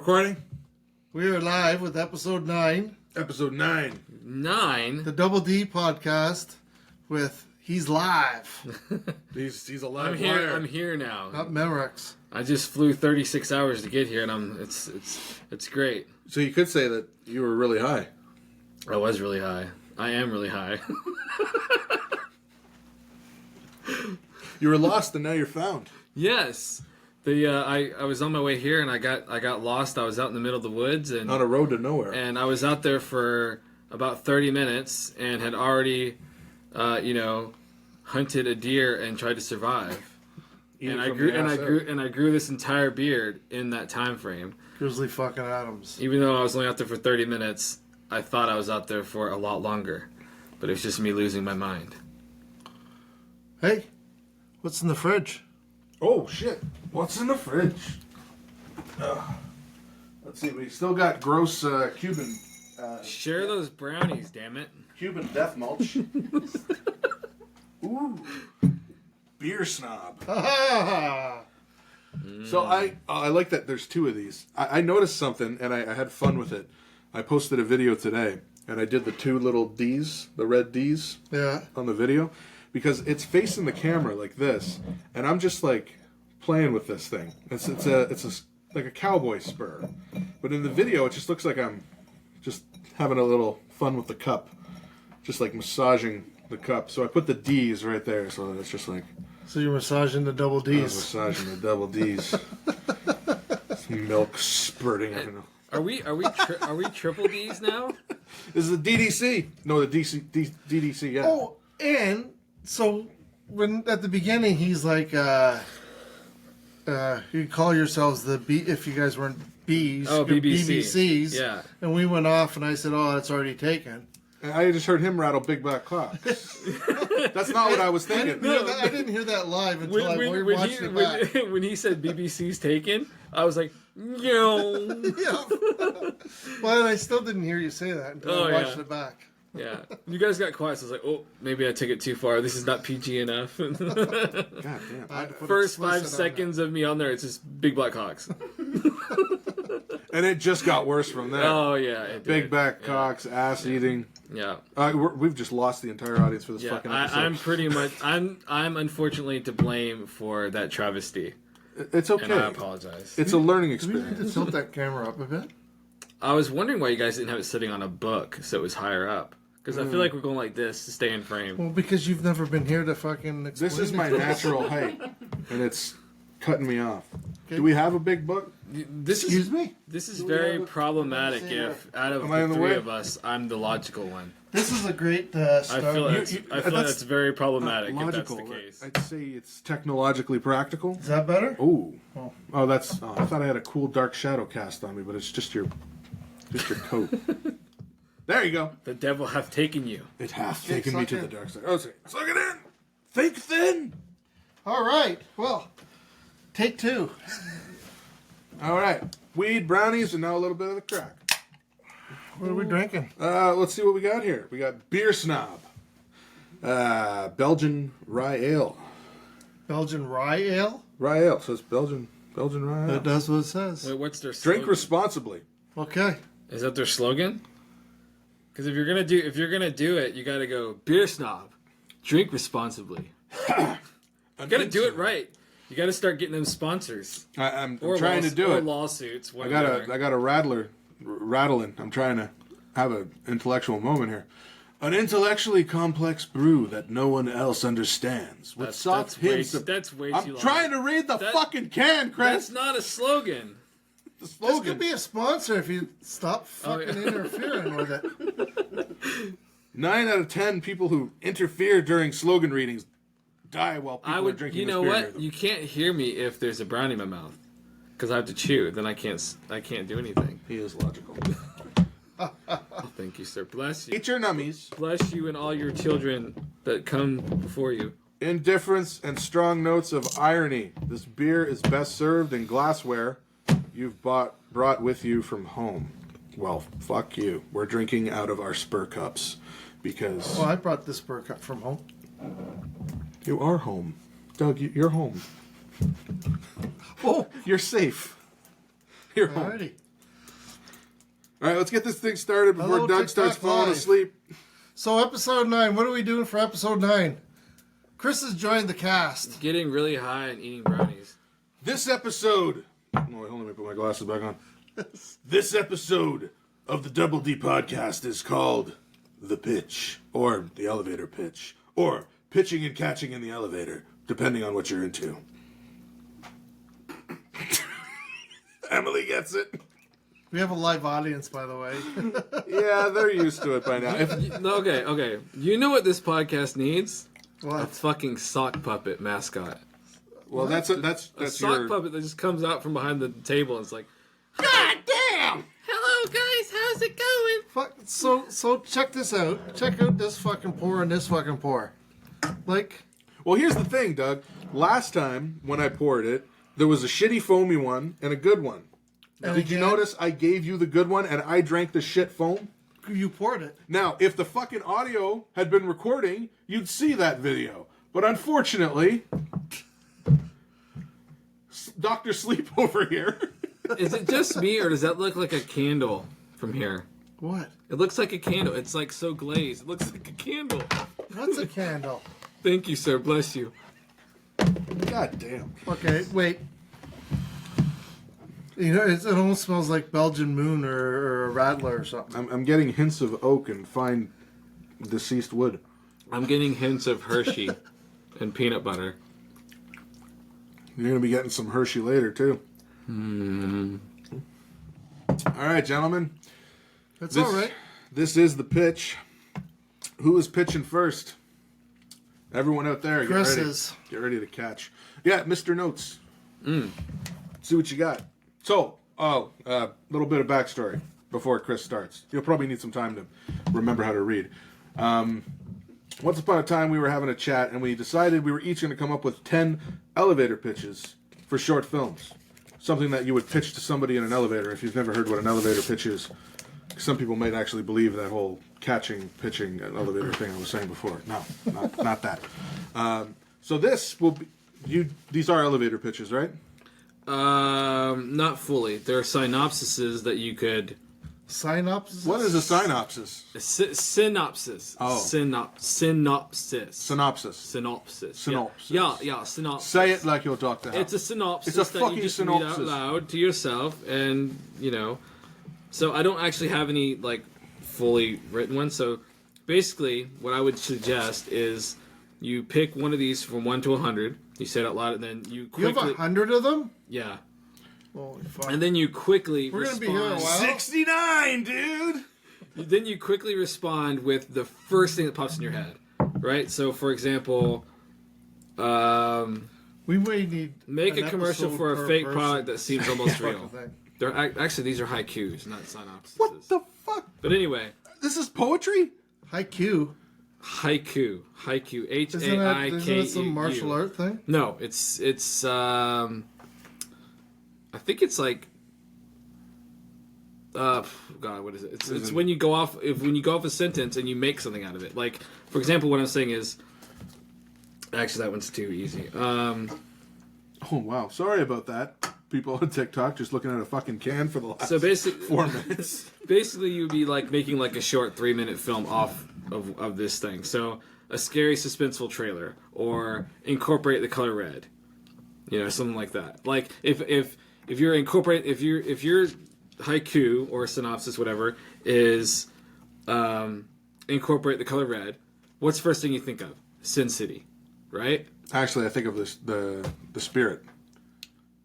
recording? We are live with episode 9. Episode 9. 9? The Double D podcast with He's Live. He's a live I'm here now. Not Memorex. I just flew 36 hours to get here, and it's great. So you could say that you were really high. I was really high. I am really high. You were lost and now you're found. Yes. I was on my way here and I got lost. I was out in the middle of the woods and On a road to nowhere. and I was out there for about 30 minutes and had already hunted a deer and tried to survive. And I grew this entire beard in that time frame. Grizzly fucking Adams. Even though I was only out there for 30 minutes, I thought I was out there for a lot longer. But it was just me losing my mind. Hey, what's in the fridge? Oh, shit. What's in the fridge? Let's see. We still got gross Cuban... Share those brownies, damn it. Cuban death mulch. Ooh. Beer snob. So I like that there's two of these. I noticed something, and I had fun with it. I posted a video today, and I did the two little D's, the red D's, on the video, because it's facing the camera like this, and I'm just like playing with this thing. It's like a cowboy spur, but in the video it just looks like I'm just having a little fun with the cup, just like massaging the cup. So I put the D's right there, so it's just like. So you're massaging the double D's. I was massaging the double D's. Milk spurting. I don't know. Are we triple D's now? This is the DDC. No, the DDC. Yeah. Oh, and so when at the beginning he's like, you call yourselves the B if you guys weren't B's. Oh, BBC. BBCs. Yeah. And we went off, and I said, "Oh, it's already taken." I just heard him rattle big black cocks. That's not what I was thinking. I didn't hear that live until I watched it back. When he said BBC's taken, I was like, no. Yeah. Well, I still didn't hear you say that until I watched it back. Yeah. You guys got quiet, so I was like, oh, maybe I took it too far. This is not PG enough. God damn. First 5 seconds of me on there, it's just big black cocks. And it just got worse from there. Oh, yeah. It Big did. back cocks, ass eating. Yeah. We've just lost the entire audience for this fucking episode. I'm pretty much, I'm unfortunately to blame for that travesty. It's okay. And I apologize. It's a learning We experience. need to tilt that camera up a bit. I was wondering why you guys didn't have it sitting on a book so it was higher up. Because I feel like we're going like this to stay in frame. Well, because you've never been here to fucking explain This is it my to us. natural height, and it's cutting me off. Do we have a big book? Excuse me? This is Do we very have a- problematic if out of Am I the in the three way? of us, I'm the logical one. This is a great start. I feel like that's very problematic Logical. if that's the case. I'd say it's technologically practical. Is that better? Oh, Oh. that's. Oh, I thought I had a cool dark shadow cast on me, but it's just your coat. There you go. The devil hath taken you. It hath Okay, taken me suck to in. the dark side. Oh, sorry. Suck it in. Think thin. All right. Well, take 2. All right. Weed, brownies, and now a little bit of the crack. What are we drinking? Let's see what we got here. We got Beer Snob. Belgian Rye Ale. Belgian rye ale? Rye Ale. So it's Belgian Rye Ale. That does what it says. Wait, what's their slogan? Drink responsibly. Okay. Is that their slogan? Because if you're gonna do it, you gotta go beer snob, drink responsibly. You gotta do it right. You gotta start getting them sponsors. I'm trying to do it. Lawsuits. I got a rattling. I'm trying to have an intellectual moment here. An intellectually complex brew that no one else understands. With soft hints of... That's way I'm too long. trying to read the fucking can, Chris. That's not a slogan. The This slogan. could be a sponsor if you stop fucking interfering with it. 9 out of 10 people who interfere during slogan readings die while people are drinking. You know this beer what? near them. You can't hear me if there's a brownie in my mouth, because I have to chew. Then I can't do anything. He is logical. Thank you, sir. Bless you. Eat your nummies. Bless you and all your children that come before you. Indifference and strong notes of irony. This beer is best served in glassware you've brought with you from home. Well, fuck you. We're drinking out of our spur cups because Well, I brought this Spur Cup from home. you are home. Doug, you're home. Oh, You're safe. You're home. alrighty. All right, let's get this thing started before Hello, Doug starts TikTok falling Live. asleep. So episode 9, what are we doing for episode 9? Chris has joined the cast. Getting really high and eating brownies. This episode... Oh, wait, hold on, let me put my glasses back on. This episode of the Double D podcast is called The Pitch, or The Elevator Pitch, or Pitching and Catching in the Elevator, depending on what you're into. Emily gets it. We have a live audience, by the way. Yeah, they're used to it by now. Okay. You know what this podcast needs? A What? fucking sock puppet mascot. Well, that's A sock puppet that just comes out from behind the table and it's like, God damn! Hello guys, how's it going? Fuck. So check this out. Check out this fucking pour and this fucking pour. Like, Well, here's the thing, Doug. Last time when I poured it, there was a shitty foamy one and a good one. and Did you again, notice I gave you the good one and I drank the shit foam? you poured it? Now, if the fucking audio had been recording, you'd see that video. But unfortunately, Dr. Sleep over here. Is it just me or does that look like a candle from here? What? It looks like a candle. It's like so glazed. It looks like a candle. That's a candle. Thank you, sir. Bless you. God damn. Okay, wait. You know, it almost smells like Belgian Moon or a Rattler or something. I'm getting hints of oak and fine deceased wood. I'm getting hints of Hershey and peanut butter. You're going to be getting some Hershey later, too. All right, gentlemen. That's all right. This is the pitch. Who is pitching first? Everyone out there, Chris get ready. is. Get ready to catch. Yeah, Mr. Notes. See what you got. So, a little bit of backstory before Chris starts. You'll probably need some time to remember how to read. Once upon a time, we were having a chat, and we decided we were each going to come up with 10 elevator pitches for short films. Something that you would pitch to somebody in an elevator if you've never heard what an elevator pitch is. Some people might actually believe that whole catching, pitching, an elevator thing I was saying before. No, not that. So this will be... These are elevator pitches, right? Not fully. There are synopsises that you could... Synopsis? What is a synopsis? Synopsis. Oh. Synopsis. Synopsis. Synopsis. Synopsis. Yeah, synopsis. Say it like your doctor. It's a synopsis It's a that fucking you just synopsis. read out loud to yourself, and, So I don't actually have any, fully written ones. So basically, what I would suggest is you pick one of these from 1 to 100. You say it out loud, and then you You quickly... have 100 of them? Yeah. Holy fuck. And then you quickly We're gonna respond... be here a while. 69, dude! Then you quickly respond with the first thing that pops in your head, right? So, for example, We may need make an a commercial episode for a per fake person. product that seems almost Fucking real. thing. They're actually these are haikus, not synopses. What the fuck? But anyway, This is poetry? Haiku. haiku, Isn't that H-A-I-K-U. some martial art thing? No, it's I think it's like. God, what is it? It's when you go off a sentence and you make something out of it. Like, for example, what I'm saying is, actually, that one's too easy. Oh, wow. Sorry about that. People on TikTok just looking at a fucking can for the last So basically, 4 minutes. basically, you'd be like making like a short 3-minute film off of this thing. So a scary, suspenseful trailer, or incorporate the color red. Something like that. Like if your haiku or synopsis, whatever, is incorporate the color red, what's the first thing you think of? Sin City, right? Actually, I think of this the Spirit.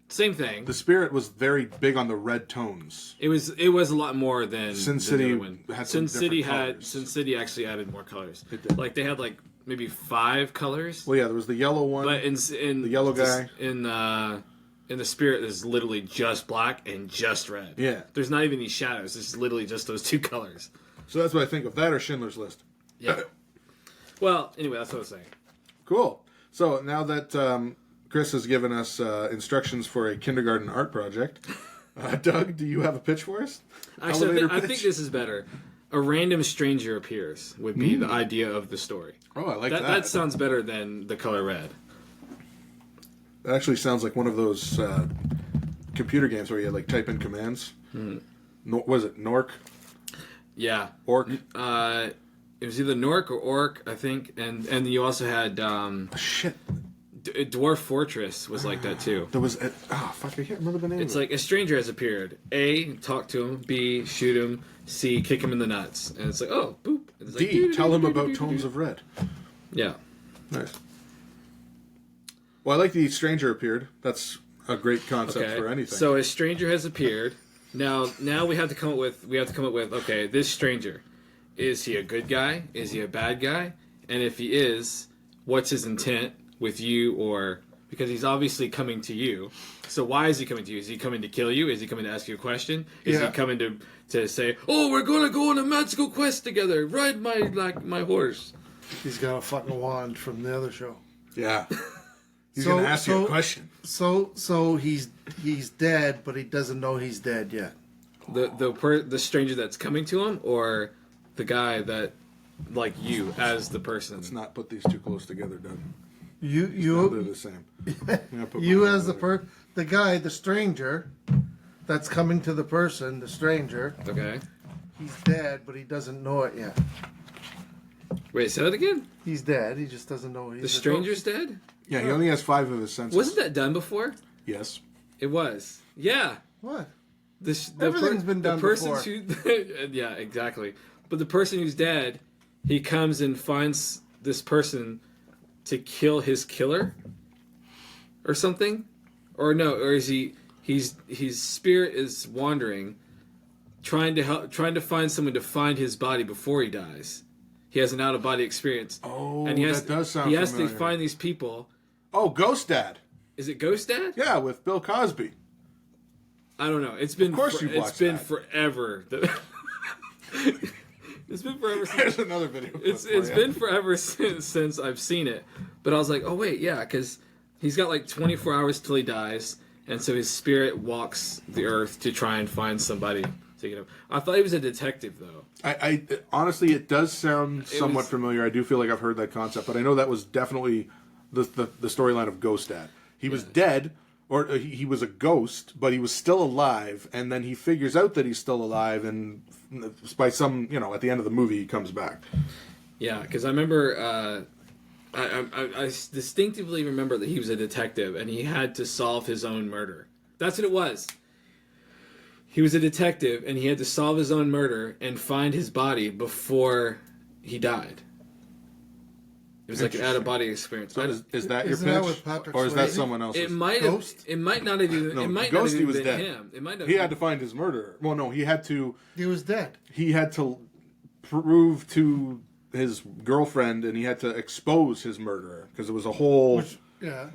Same thing. The Spirit was very big on the red tones. It was a lot more than Sin than City the other one. had some different colors. Sin City actually added more colors. It did. Like they had like maybe 5 colors. Well, yeah, there was the yellow one. But in the yellow guy. in the Spirit, there's literally just black and just red. Yeah. There's not even any shadows. It's literally just those 2 colors. So that's what I think of. That or Schindler's List. Yeah. Well, anyway, that's what I was saying. Cool. So now that Chris has given us instructions for a kindergarten art project, Doug, do you have a pitch for us? Actually, I pitch? think this is better. A random stranger appears would be the idea of the story. Oh, I like that. That sounds better than the color red. That actually sounds like one of those computer games where you type in commands. Was it Nork? Yeah. Orc? It was either Nork or Orc, I think, and you also had Shit. Dwarf Fortress was like that too. There was fuck, I can't remember the name. It's of it. like a stranger has appeared. A, talk to him. B, shoot him. C, kick him in the nuts. And it's like, oh, boop. And it's like, D, tell him about Tones of Red. Yeah. Nice. Well, I like the stranger appeared. That's a great concept for anything. So a stranger has appeared. Now we have to come up with okay, this stranger, is he a good guy? Is he a bad guy? And if he is, what's his intent with you? Or because he's obviously coming to you. So why is he coming to you? Is he coming to kill you? Is he coming to ask you a question? Is he coming to say, "Oh, we're gonna go on a magical quest together. Ride my horse." He's got a fucking wand from the other show. Yeah. He's gonna ask you a question. So he's dead, but he doesn't know he's dead yet. The stranger that's coming to him, or the guy that, like you as the person. Let's not put these too close together, Doug. You They're the same. you as the guy, the stranger, that's coming to the person, the stranger. Okay. He's dead, but he doesn't know it yet. Wait, say that again. He's dead. He just doesn't know he's The stranger's dead. Yeah, he only has 5 of his senses. Wasn't that done before? Yes. It was. Yeah. What? Everything's been done before. before. Yeah, exactly. But the person who's dead, he comes and finds this person to kill his killer, or something, or no, or is his spirit is wandering, trying to find someone to find his body before he dies. He has an out of body experience. Oh, and that does sound He has familiar. to find these people. Oh, Ghost Dad. Is it Ghost Dad? Yeah, with Bill Cosby. I don't know. It's been Of course you've watched it's been that. forever. It's been forever since There's another video. it's been forever since I've seen it. But I was like, oh wait, yeah, because he's got like 24 hours till he dies, and so his spirit walks the earth to try and find somebody to get him. I thought he was a detective though. I honestly, it does sound somewhat familiar. I do feel like I've heard that concept, but I know that was definitely the storyline of Ghost Dad. He was dead, or he was a ghost, but he was still alive, and then he figures out that he's still alive, and by some, at the end of the movie, he comes back. Yeah, because I remember, I distinctively remember that he was a detective, and he had to solve his own murder. That's what it was. He was a detective, and he had to solve his own murder and find his body before he died. It was like an out-of-body experience. So is that your Isn't that pitch, with Patrick or is that Swayze? someone else's? It might Ghost? have. It might not have even. No, it might Ghost, not he have was even been dead. him. It might not. He had to find his murderer. Well, no, he had to He was dead. prove to his girlfriend, and he had to expose his murderer, because it was a whole. Yeah.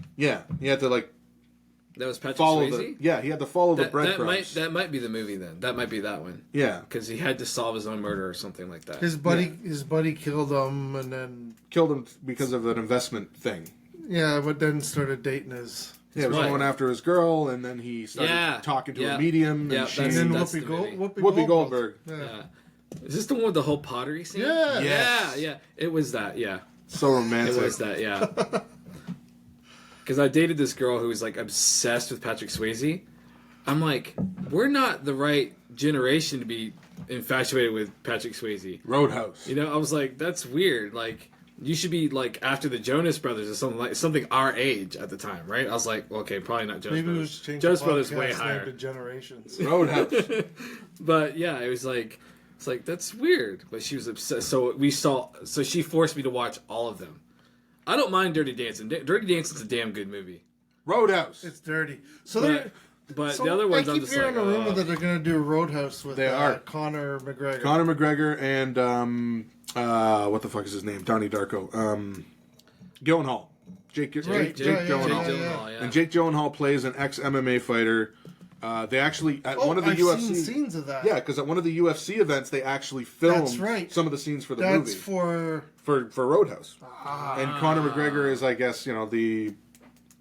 He had to That was Patrick follow Swayze? he had to follow the breadcrumbs. That might be the movie then. That might be that one. Yeah, Because he had to solve his own murder or something like that. His buddy killed him, and then killed him because of an investment thing. but then started dating his. Yeah, he was wife. going after his girl, and then he started talking to a medium, Yeah, and she that's- And then that's the movie. Whoopi Goldberg. Yeah. Is this the one with the whole pottery scene? Yeah. Yes. Yeah. It was that. Yeah. So romantic. It was that. Yeah. Because I dated this girl who was like obsessed with Patrick Swayze. I'm like, we're not the right generation to be infatuated with Patrick Swayze. Roadhouse. I was like, that's weird. Like, you should be like after the Jonas Brothers or something our age at the time, right? I was like, well, okay, probably not Jonas Maybe we Brothers. should change Jonas the Brothers podcast way name higher. to Generations. Roadhouse. But yeah, it was like, it's like that's weird. But she was obsessed. So she forced me to watch all of them. I don't mind Dirty Dancing. Dirty Dancing's a damn good movie. Roadhouse. It's dirty. So But the other ones, I I'm keep just hearing like, a rumor that they're going to do Roadhouse with They are. Conor McGregor. Conor McGregor and what the fuck is his name? Donnie Darko. Gyllenhaal. Jake Gyllenhaal. yeah. And Jake Gyllenhaal plays an ex-MMA fighter. They actually at one of the I've UFC seen scenes of that. Yeah, because at one of the UFC events they actually filmed That's right. some of the scenes for the That's movie for for Roadhouse. And Conor McGregor is, I guess, the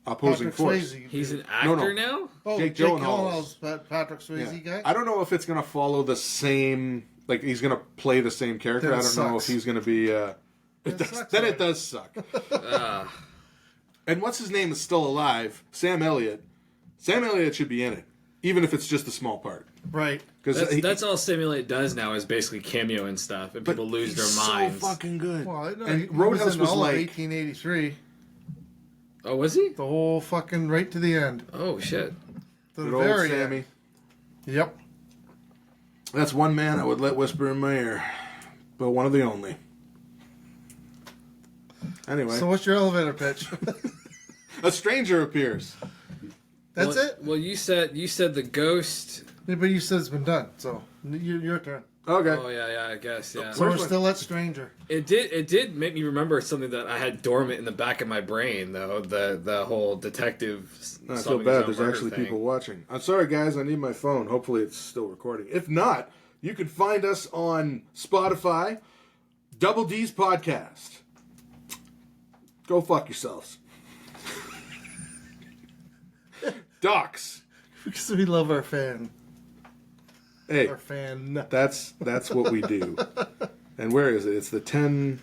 opposing Patrick force. Swayze. He's an actor No. now? Oh, Jake Jake Gyllenhaal's- Gyllenhaal's Patrick Swayze guy? I don't know if it's going to follow the same. Like he's going to play the same character. Then I it don't know if sucks. he's going to be. sucks Then it already. does suck. And what's his name is still alive? Sam Elliott. Sam Elliott should be in it. even if it's just a small part. Right. Because That's all Simulate does now is basically cameo and stuff, and people lose their minds. So fucking good. Well, no, and he Roadhouse was all of like 1883. Oh, was he? The whole fucking right to the end. Oh shit. The good old very Sammy. end. Yep. That's one man I would let whisper in my ear, but one of the only. Anyway, So what's your elevator pitch? a stranger appears. That's Well, it? Well, you said the ghost. Yeah, but you said it's been done, so your turn. Okay. Oh yeah, I guess yeah. So we're Where's my- still at stranger. It did make me remember something that I had dormant in the back of my brain, though. The whole detective. I feel solving his bad. own There's murder actually thing. people watching. I'm sorry, guys. I need my phone. Hopefully, it's still recording. If not, you can find us on Spotify, Double D's podcast. Go fuck yourselves. Docs. Because we love our fan. Hey, Our fan. that's what we do. And where is it? It's the 10.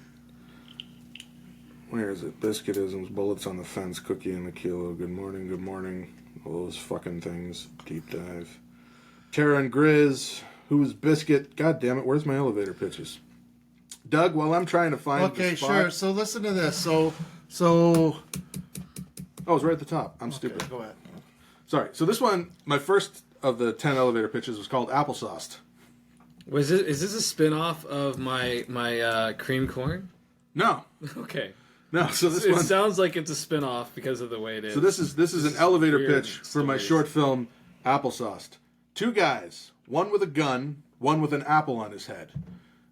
Where is it? Biscuitisms, bullets on the fence, cookie in the kilo. Good morning, good morning. All those fucking things. Deep dive. Tara and Grizz. Who's Biscuit? God damn it, where's my elevator pitches? Doug, while I'm trying to find Okay, the spot. sure. So listen to this. So Oh, it's right at the top. I'm stupid. go ahead. Sorry. So this one, my first of the 10 elevator pitches was called Applesauce. Is this a spin-off of my cream corn? No. Okay. No, so this It one... sounds like it's a spin-off because of the way it is. So this is an elevator weird pitch for my stories. short film, Applesauce. Two guys, one with a gun, one with an apple on his head.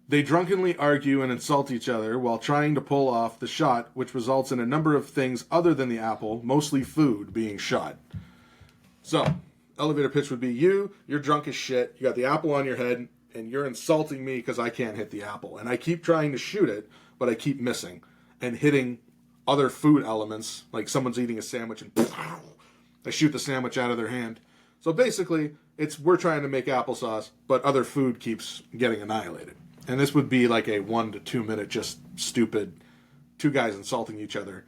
They drunkenly argue and insult each other while trying to pull off the shot, which results in a number of things other than the apple, mostly food, being shot. So, elevator pitch would be you're drunk as shit, you got the apple on your head, and you're insulting me because I can't hit the apple. And I keep trying to shoot it, but I keep missing. And hitting other food elements, like someone's eating a sandwich and I shoot the sandwich out of their hand. So basically, we're trying to make applesauce, but other food keeps getting annihilated. And this would be like a 1 to 2 minute, just stupid, two guys insulting each other.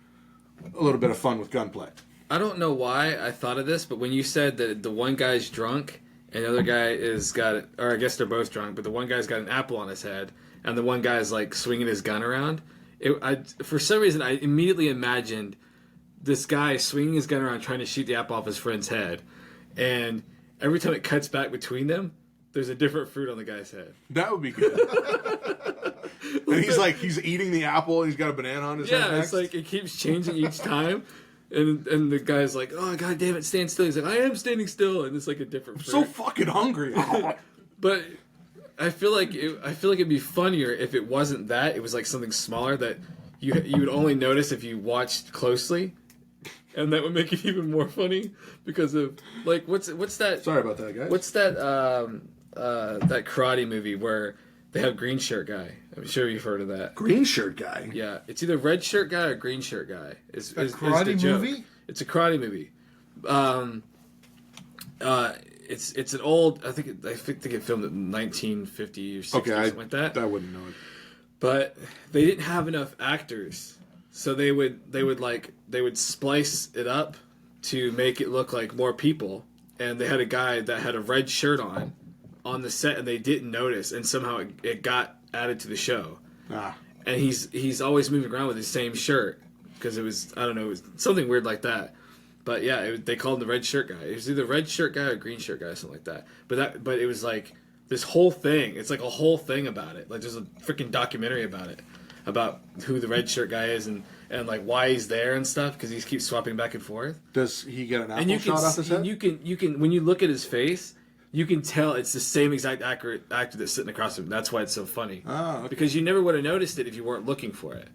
A little bit of fun with gunplay. I don't know why I thought of this, but when you said that the one guy's drunk and the other guy or I guess they're both drunk, but the one guy's got an apple on his head and the one guy's like swinging his gun around, for some reason I immediately imagined this guy swinging his gun around trying to shoot the apple off his friend's head, and every time it cuts back between them, there's a different fruit on the guy's head. That would be good. And he's eating the apple and he's got a banana on his head. Yeah, it's like it keeps changing each time. And the guy's like, oh, god damn it, stand still. He's like, I am standing still. And it's like a different fruit. so fucking hungry. But I feel like it'd be funnier if it wasn't that. It was like something smaller that you would only notice if you watched closely. And that would make it even more funny because of like what's that? Sorry about that, guys. What's that that karate movie where they have green shirt guy? I'm sure you've heard of that. Green shirt guy? Yeah, it's either red shirt guy or green shirt guy. Is karate the joke. movie? It's a karate movie. It's an old. I think they get filmed in 1950 or 60 Okay, or something like that. I wouldn't know it. But they didn't have enough actors, so they would splice it up to make it look like more people. And they had a guy that had a red shirt on the set, and they didn't notice, and somehow it got added to the show. Ah. And he's always moving around with his same shirt because it was something weird like that. But yeah, they called him the red shirt guy. It was either red shirt guy or green shirt guy, something like that. But it was like this whole thing. It's like a whole thing about it. Like there's a freaking documentary about it, about who the red shirt guy is and like why he's there and stuff because he keeps swapping back and forth. Does he get an apple And you shot off his head? you can when you look at his face, you can tell it's the same exact actor that's sitting across from him. That's why it's so funny. Oh, okay. Because you never would have noticed it if you weren't looking for it.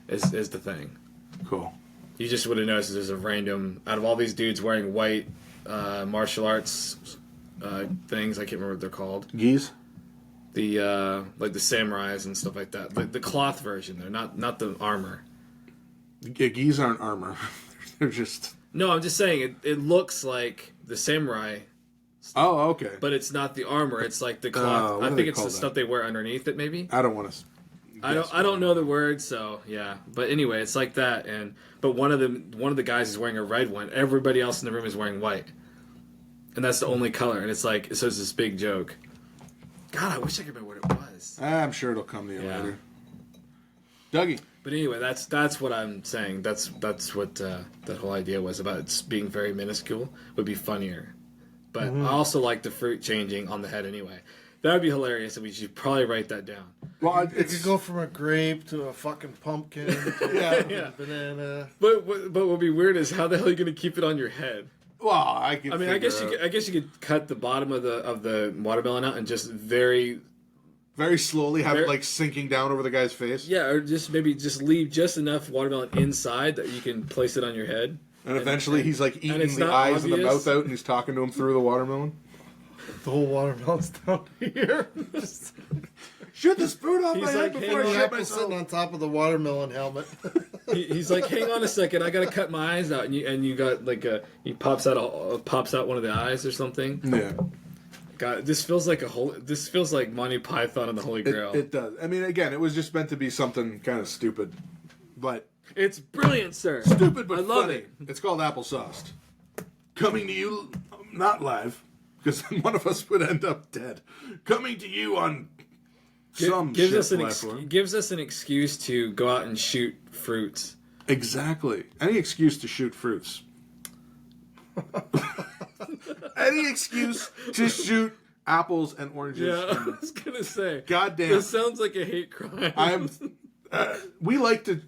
Is the thing. Cool. You just would have noticed there's a random out of all these dudes wearing white martial arts things. I can't remember what they're called. Geese? The like the samurais and stuff like that. The cloth version. They're not the armor. Yeah, geese aren't armor. They're just... No, I'm just saying it looks like the samurai. Oh, okay. But it's not the armor. It's like the cloth. what I do think they it's call the that? stuff they wear underneath it. Maybe. I don't want to... I don't know the word. So yeah. But anyway, it's like that. But one of the guys is wearing a red one. Everybody else in the room is wearing white. and that's the only color, and it's like so it's this big joke. God, I wish I could remember what it was. I'm sure it'll come to you later. Dougie. But anyway, that's what I'm saying. That's what that whole idea was about. It's being very minuscule would be funnier. But I also like the fruit changing on the head anyway. That would be hilarious, and we should probably write that down. Well, it could go from a grape to a fucking pumpkin to a banana. But what would be weird is how the hell are you going to keep it on your head? Well, I guess you could cut the bottom of the watermelon out and just very slowly have it like sinking down over the guy's face. Yeah, or maybe leave just enough watermelon inside that you can place it on your head. And eventually he's like eating the eyes and the mouth out, and he's talking to him through the watermelon. The whole watermelon's down here. Shoot this fruit off my head before I shit myself. Sitting on top of the watermelon helmet. He's like, hang on a second, I gotta cut my eyes out, and you got like he pops out one of the eyes or something. Yeah. God, this feels like Monty Python and the Holy Grail. It does. I mean, again, it was just meant to be something kind of stupid, but it's brilliant, sir. Stupid but I love funny. it. It's called applesauce. Coming to you, not live, because one of us would end up dead. Coming to you on gives us an excuse to go out and shoot fruits. Exactly. Any excuse to shoot fruits. Any excuse to shoot apples and oranges. Yeah, I was gonna say. Goddamn. This sounds like a hate crime. We like to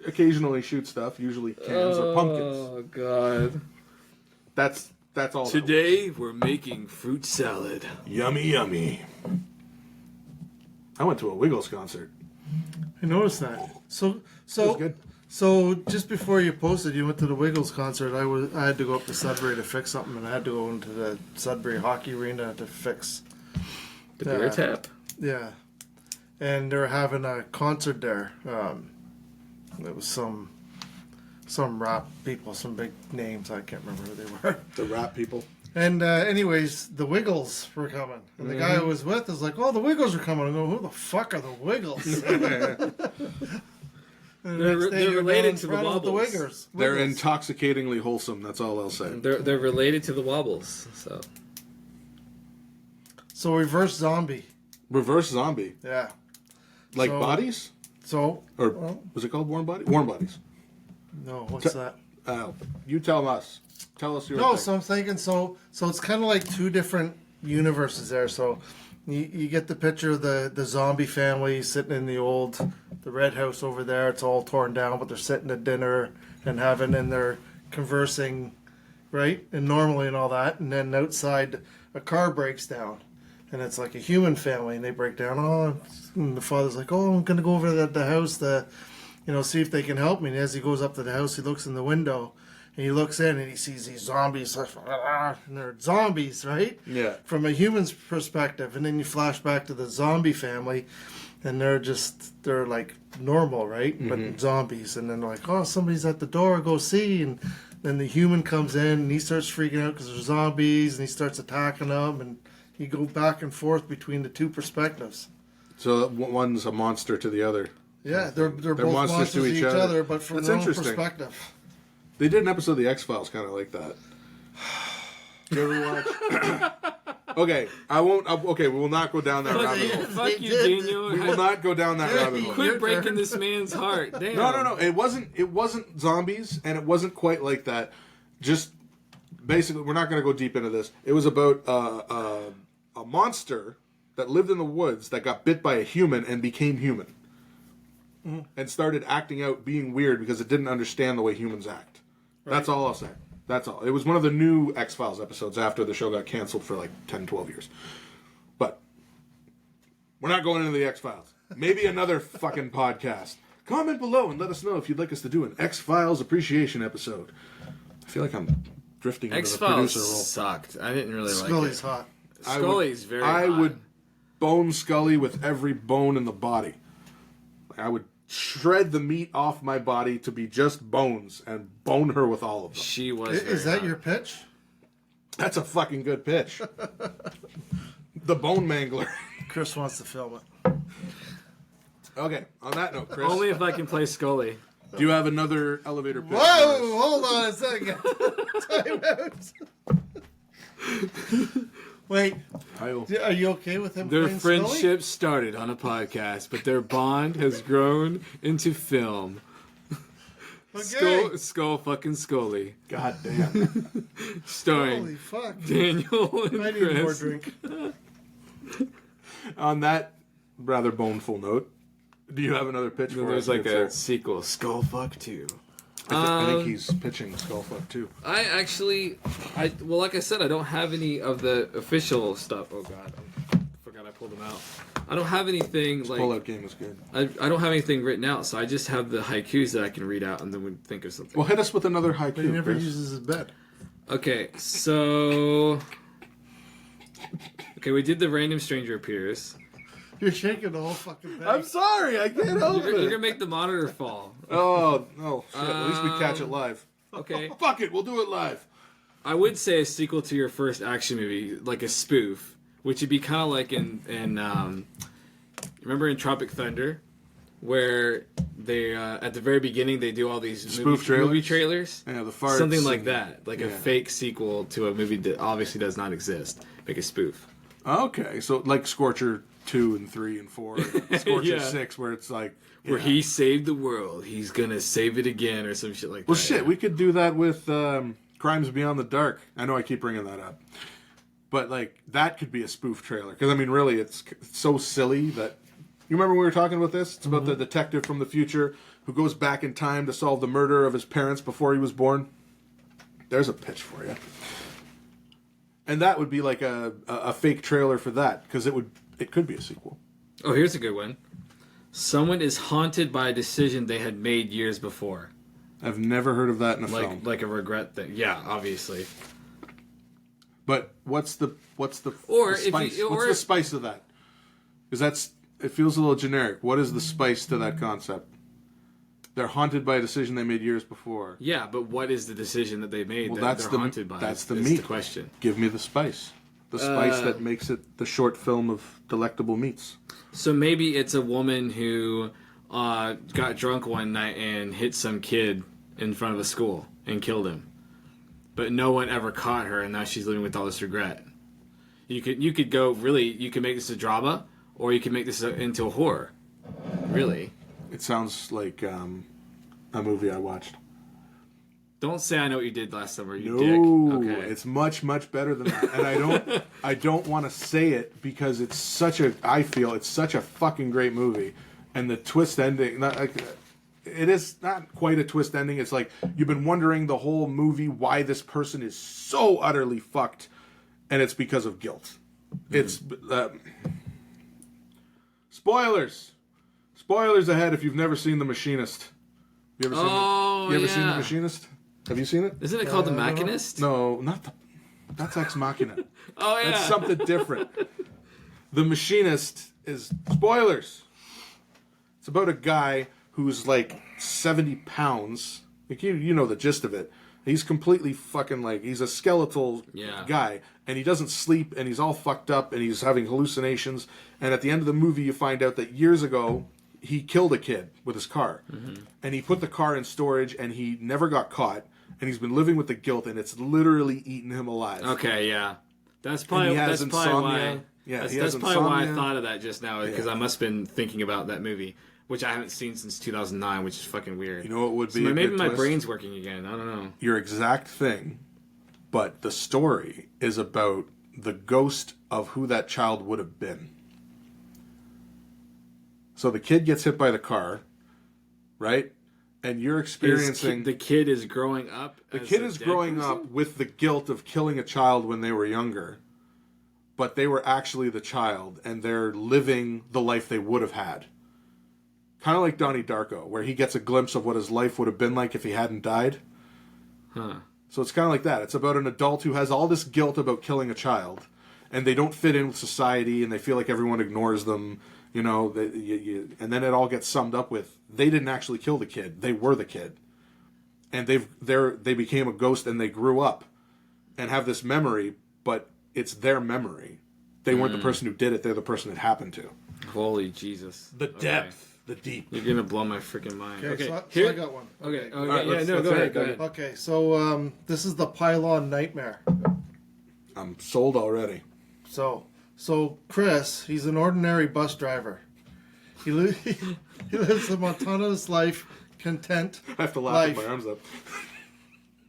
occasionally shoot stuff, usually cans or pumpkins. Oh God. That's all. Today we're making fruit salad. Yummy, yummy. I went to a Wiggles concert. I noticed that. So It was good. So just before you posted, you went to the Wiggles concert. I had to go up to Sudbury to fix something, and I had to go into the Sudbury hockey arena to fix the beer tap. Yeah, and they're having a concert there. It was some rap people, some big names. I can't remember who they were. The rap people. And anyways, the Wiggles were coming, and the guy I was with was like, "Oh, the Wiggles are coming." I go, "Who the fuck are the Wiggles?" They're related to the Wobbles. The Wiggles. They're intoxicatingly wholesome. That's all I'll say. They're related to the Wobbles. So reverse zombie. Reverse zombie. Yeah. Like bodies? Was it called warm bodies? Warm bodies. No, what's that? You tell us. Tell us your No, thing. so I'm thinking so it's kind of like two different universes there. So you get the picture of the zombie family sitting in the red house over there. It's all torn down, but they're sitting at dinner and they're conversing, right? And normally and all that. And then outside a car breaks down. And it's like a human family, and they break down. And the father's like, "Oh, I'm gonna go over to the house to, see if they can help me." And as he goes up to the house, he looks in the window, and he looks in, and he sees these zombies, and they're zombies, right? Yeah. From a human's perspective, and then you flash back to the zombie family, and they're like normal, right? Mm-hmm. But zombies, and then they're like, "Oh, somebody's at the door. Go see." And then the human comes in, and he starts freaking out because there's zombies, and he starts attacking them, and you go back and forth between the two perspectives. So one's a monster to the other. Yeah, they're both monsters to each other, but from their own perspective. They did an episode of the X-Files kind of like that. You ever watch? Okay, I won't. Okay, we will not go down that rabbit hole. Fuck you, Daniel. We will not go down that rabbit hole. Quit breaking this man's heart. Damn. No. It wasn't zombies, and it wasn't quite like that. Just basically, we're not going to go deep into this. It was about a monster that lived in the woods that got bit by a human and became human. And started acting out being weird because it didn't understand the way humans act. Right. That's all I'll say. That's all. It was one of the new X-Files episodes after the show got canceled for like 10, 12 years. But we're not going into the X-Files. Maybe another fucking podcast. Comment below and let us know if you'd like us to do an X-Files appreciation episode. I feel like I'm drifting into the producer role. X-Files sucked. I didn't really like it. Scully's hot. Scully's very hot. I would bone Scully with every bone in the body. I would shred the meat off my body to be just bones and bone her with all of them. She was Is that your pitch? That's a fucking good pitch. The bone mangler. Chris wants to film it. Okay, on that note, Chris. Only if I can play Scully. Do you have another elevator pitch? Whoa, hold on a second. Time out. Wait, Kyle. are you okay with him Their playing friendship started on a podcast, but their bond has grown into film. Scully? Okay. Skull fucking Scully. God damn. Starring Holy fuck. Daniel and I need Chris. more drink. On that rather boneful note, do you have another pitch for There's us? like good a sir? sequel, Skullfuck 2. I think he's pitching Skullfuck too. I actually, well, like I said, I don't have any of the official stuff. Oh god, I forgot I pulled them out. I don't have anything like. Pullout game is good. I don't have anything written out, so I just have the haikus that I can read out, and then we think of something. Well, hit us with another haiku. But he never Chris. uses his bed. Okay, so. Okay, we did the random stranger appears. You're shaking the whole fucking thing. I'm sorry, I can't help You're it. gonna make the monitor fall. Oh no! Shit. At least we catch it live. Okay. Fuck it, we'll do it live. I would say a sequel to your first action movie, like a spoof, which would be kind of like in remember in Tropic Thunder, where they at the very beginning they do all these Spoof movie trailers. Yeah, the farts. Something like and- that, like a yeah. fake sequel to a movie that obviously does not exist. Make a spoof. Okay, so like Scorcher 2 and 3 and 4, Scorcher Yeah. 6, where it's like Where yeah. he saved the world, he's gonna save it again, or some shit like that. Well, shit, yeah. we could do that with Crimes Beyond the Dark. I know I keep bringing that up, but like that could be a spoof trailer because I mean, really, it's so silly that you remember we were talking about this. It's about the detective from the future who goes back in time to solve the murder of his parents before he was born. There's a pitch for you, and that would be like a fake trailer for that because it could be a sequel. Oh, here's a good one. Someone is haunted by a decision they had made years before. I've never heard of that in a film. Like a regret thing. Yeah, obviously. But what's the Or the if you- spice? or What's the if- spice of that? Because it feels a little generic. What is the spice to that concept? They're haunted by a decision they made years before. Yeah, but what is the decision that they made Well, that that's they're the haunted by? that's the That's meat. the question. Give me the spice. The spice that makes it the short film of delectable meats. So maybe it's a woman who got drunk one night and hit some kid in front of a school and killed him, but no one ever caught her, and now she's living with all this regret. You could go really. You could make this a drama, or you could make this into a horror. Really. It sounds like a movie I watched. Don't say I know what you did last summer, you No, dick. Okay. it's much better than that, and I don't want to say it because I feel it's such a fucking great movie, and the twist ending, it is not quite a twist ending. It's like you've been wondering the whole movie why this person is so utterly fucked, and it's because of guilt. It's spoilers ahead if you've never seen The Machinist. You ever seen The Machinist? Have you seen it? Isn't it called The Machinist? No, that's Ex Machina. Oh yeah. That's something different. The Machinist is spoilers. It's about a guy who's like 70 pounds. Like you know the gist of it. He's completely fucking he's a skeletal guy, and he doesn't sleep, and he's all fucked up, and he's having hallucinations. And at the end of the movie, you find out that years ago he killed a kid with his car, and he put the car in storage, and he never got caught. And he's been living with the guilt, and it's literally eaten him alive. Okay, yeah. That's And probably he has that's probably why. insomnia. Yeah, that's, he has that's probably why I insomnia. thought of that just now because Yeah. I must have been thinking about that movie, which I haven't seen since 2009, which is fucking weird. You know what would So be a maybe good my twist? brain's working again. I don't know. Your exact thing, but the story is about the ghost of who that child would have been. So the kid gets hit by the car, right? And you're experiencing The kid is growing up. the as kid a is dead growing person? up with the guilt of killing a child when they were younger, but they were actually the child, and they're living the life they would have had. Kind of like Donnie Darko, where he gets a glimpse of what his life would have been like if he hadn't died. Huh. So it's kind of like that. It's about an adult who has all this guilt about killing a child, and they don't fit in with society, and they feel like everyone ignores them. You know, and then it all gets summed up with they didn't actually kill the kid; they were the kid, and they became a ghost, and they grew up, and have this memory, but it's their memory. They weren't the person who did it; they're the person it happened to. Holy Jesus. The depth, the deep. You're gonna blow my freaking mind. Okay, Okay, so I got one. Okay. right, Yeah. let's No. Go hear ahead. it, Go go ahead. Okay, so this is the pylon nightmare. I'm sold already. So Chris, he's an ordinary bus driver. He lives a monotonous life, content I have to laugh life. with my arms up.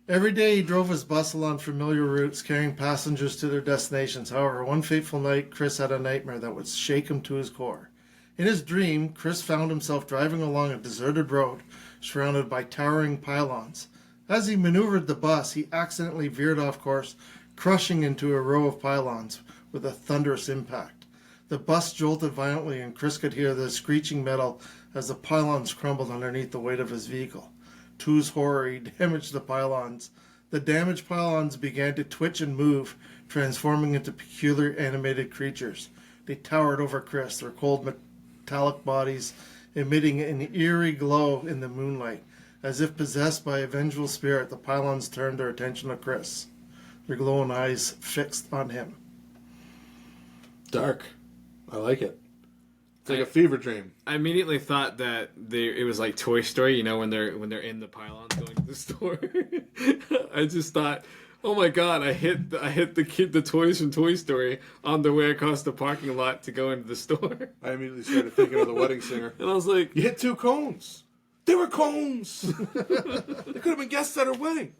Every day he drove his bus along familiar routes, carrying passengers to their destinations. However, one fateful night, Chris had a nightmare that would shake him to his core. In his dream, Chris found himself driving along a deserted road, surrounded by towering pylons. As he maneuvered the bus, he accidentally veered off course, crushing into a row of pylons with a thunderous impact. The bus jolted violently, and Chris could hear the screeching metal as the pylons crumbled underneath the weight of his vehicle. To his horror, he damaged the pylons. The damaged pylons began to twitch and move, transforming into peculiar animated creatures. They towered over Chris, their cold metallic bodies emitting an eerie glow in the moonlight. As if possessed by a vengeful spirit, the pylons turned their attention to Chris, their glowing eyes fixed on him. Dark. I like it. It's like a fever dream. I immediately thought that it was like Toy Story, you know, when they're in the pylons going to the store. I just thought, oh my god, I hit the toys from Toy Story on their way across the parking lot to go into the store. I immediately started thinking of the wedding singer. And I was like, You hit 2 cones. They were cones. They could have been guests at her wedding.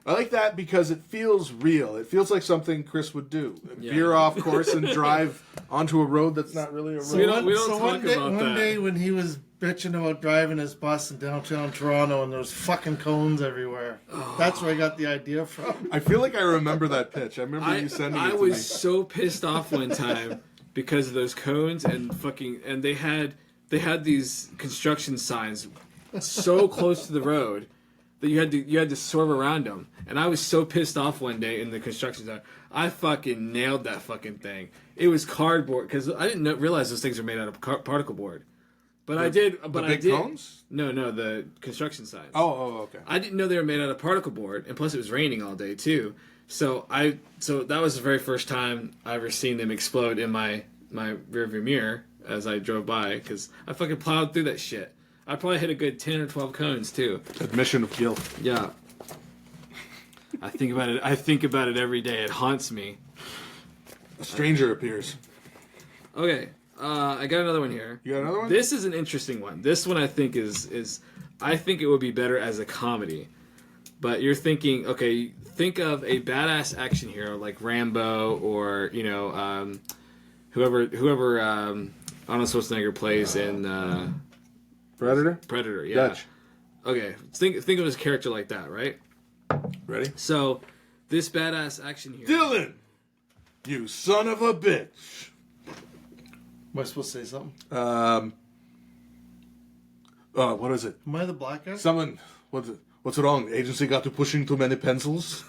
I like that because it feels real. It feels like something Chris would do. Yeah. Veer off course and drive onto a road that's not really a road. So we don't talk about one that. day when he was bitching about driving his bus in downtown Toronto and there was fucking cones everywhere. That's where I got the idea from. I feel like I remember that pitch. I remember you sending it to me. I was so pissed off one time because of those cones and they had these construction signs so close to the road that you had to swerve around them. And I was so pissed off one day in the construction zone. I fucking nailed that fucking thing. It was cardboard because I didn't realize those things are made out of particle board. But I did. But the big I did. cones? No, the construction signs. Oh, okay. I didn't know they were made out of particle board, and plus it was raining all day too. So that was the very first time I ever seen them explode in my rearview mirror as I drove by because I fucking plowed through that shit. I probably hit a good 10 or 12 cones too. Admission of guilt. Yeah. I think about it every day. It haunts me. A stranger appears. Okay. I got another one here. You got another one? This is an interesting one. This one I think is I think it would be better as a comedy. But you're thinking, okay, think of a badass action hero like Rambo or, you know, whoever Arnold Schwarzenegger plays in Predator? Predator, yeah. Dutch. Okay, think of his character like that, right? Ready? So, this badass action hero. Dylan! You son of a bitch! Am I supposed to say something? What is it? Am I the black guy? Someone, what's wrong? The agency got to pushing too many pencils?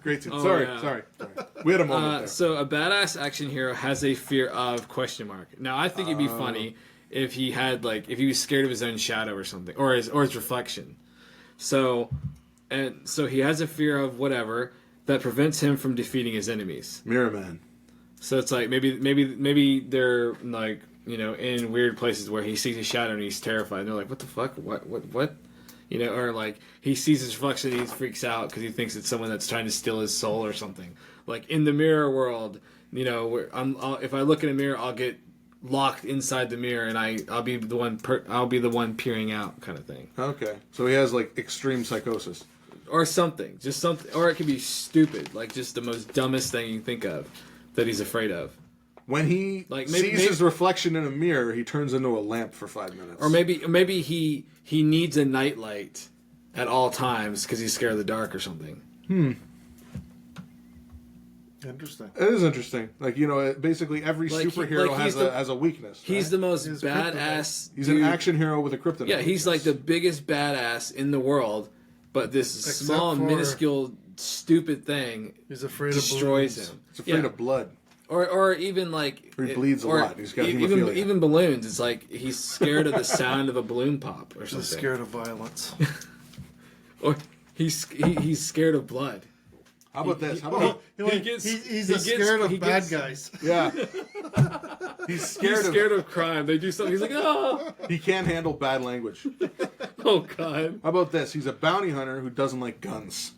Great tune. Oh, Sorry. yeah. We had a moment there. So a badass action hero has a fear of question mark. Now I think it'd be funny if he he was scared of his own shadow or something, or his reflection. So he has a fear of whatever that prevents him from defeating his enemies. Mirror Man. So it's like maybe they're like, you know, in weird places where he sees a shadow and he's terrified. And they're like, what the fuck? What? You know, or like he sees his reflection and he freaks out because he thinks it's someone that's trying to steal his soul or something. Like in the mirror world, you know, where if I look in a mirror, I'll get locked inside the mirror and I'll be the one peering out, kind of thing. Okay, so he has like extreme psychosis. Or something, just something, or it could be stupid, like just the most dumbest thing you can think of that he's afraid of. When he sees his reflection in a mirror, he turns into a lamp for 5 minutes. Or maybe he needs a nightlight at all times because he's scared of the dark or something. Interesting. It is interesting. Like, you know, basically every Like superhero has a weakness. Right? He's the most badass. He's dude. an action hero with a kryptonite. Yeah, he's like the biggest badass in the world, but this Except small, for- minuscule, stupid thing He's afraid destroys of balloons. him. He's afraid of blood. Or even like Or he bleeds a or lot. He's got even hemophilia. even balloons. It's like he's scared of the sound of a balloon pop or something. He's scared of violence. Or he's scared of blood. How about this? How about He's scared of bad guys. yeah? He's scared He's scared of crime. They do something. He's like, oh. He can't handle bad language. Oh God. How about this? He's a bounty hunter who doesn't like guns.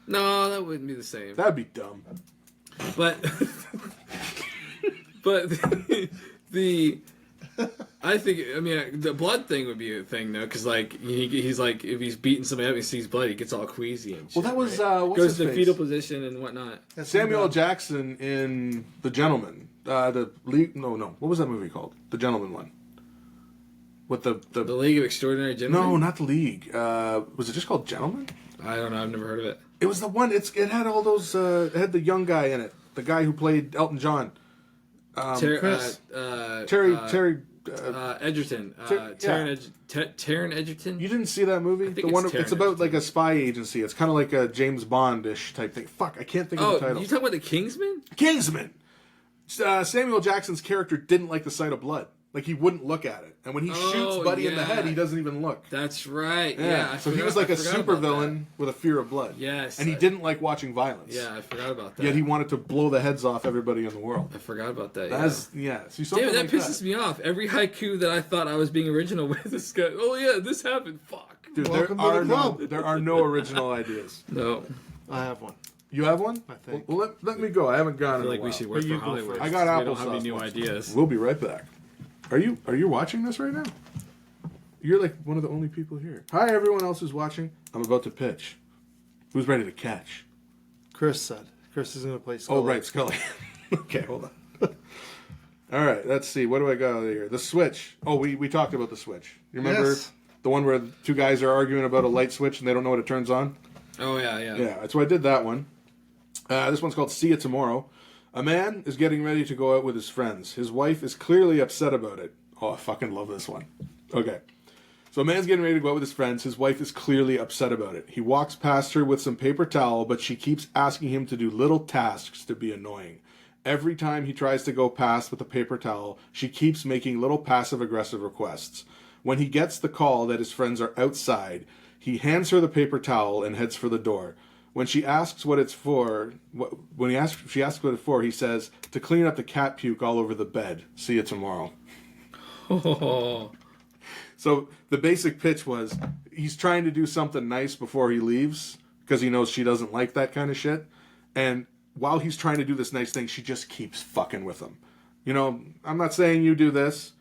No, that wouldn't be the same. That'd be dumb. But but I mean the blood thing would be a thing though, because like he's like if he's beating somebody up and he sees blood, he gets all queasy and shit. Well, that was right? what's Goes his to the face? fetal position and whatnot. Samuel L. Jackson in The Gentleman. The League. No. What was that movie called? The Gentleman one. With the League of Extraordinary Gentlemen. No, not the League. Was it just called Gentleman? I don't know. I've never heard of it. It was the one. It had all those. It had the young guy in it. The guy who played Elton John. Chris. Terry. Edgerton. Taron Edgerton. You didn't see that movie? I think The one. it's It's about like a spy agency. It's kind of like a James Bond-ish type thing. Fuck, I can't think of the title. You talking about the Kingsman? Kingsman. Samuel Jackson's character didn't like the sight of blood. Like, he wouldn't look at it. And when he shoots Buddy in the head, he doesn't even look. That's right. So he was like a supervillain with a fear of blood. Yes. And he didn't like watching violence. Yeah, I forgot about that. Yet he wanted to blow the heads off everybody in the world. I forgot about that. See, Damn, that pisses me off. Every haiku that I thought I was being original with, this guy, oh yeah, this happened. Fuck. Dude, there are no original ideas. No. I have one. You have one? I think. Well, let me go. I haven't gone I feel in like a we while. should work for you go Hollywood. first. I got We don't have any applesauce new ones. ideas. We'll be right back. Are you watching this right now? You're like one of the only people here. Hi, everyone else who's watching. I'm about to pitch. Who's ready to catch? Chris said. Chris is going to play Scully. Oh, right, Scully. Okay, hold on. All right, let's see. What do I got here? The Switch. Oh, we talked about the Switch. You remember the one where two guys are arguing about a light switch and they don't know what it turns on? Oh, yeah. Yeah, so I did that one. This one's called See You Tomorrow. A man is getting ready to go out with his friends. His wife is clearly upset about it. Oh, I fucking love this one. Okay. So a man's getting ready to go out with his friends. His wife is clearly upset about it. He walks past her with some paper towel, but she keeps asking him to do little tasks to be annoying. Every time he tries to go past with a paper towel, she keeps making little passive-aggressive requests. When he gets the call that his friends are outside, he hands her the paper towel and heads for the door. When she asks what it's for, she asks what it's for, he says, to clean up the cat puke all over the bed. See you tomorrow. Oh. So the basic pitch was he's trying to do something nice before he leaves because he knows she doesn't like that kind of shit. And while he's trying to do this nice thing, she just keeps fucking with him. You know, I'm not saying you do this,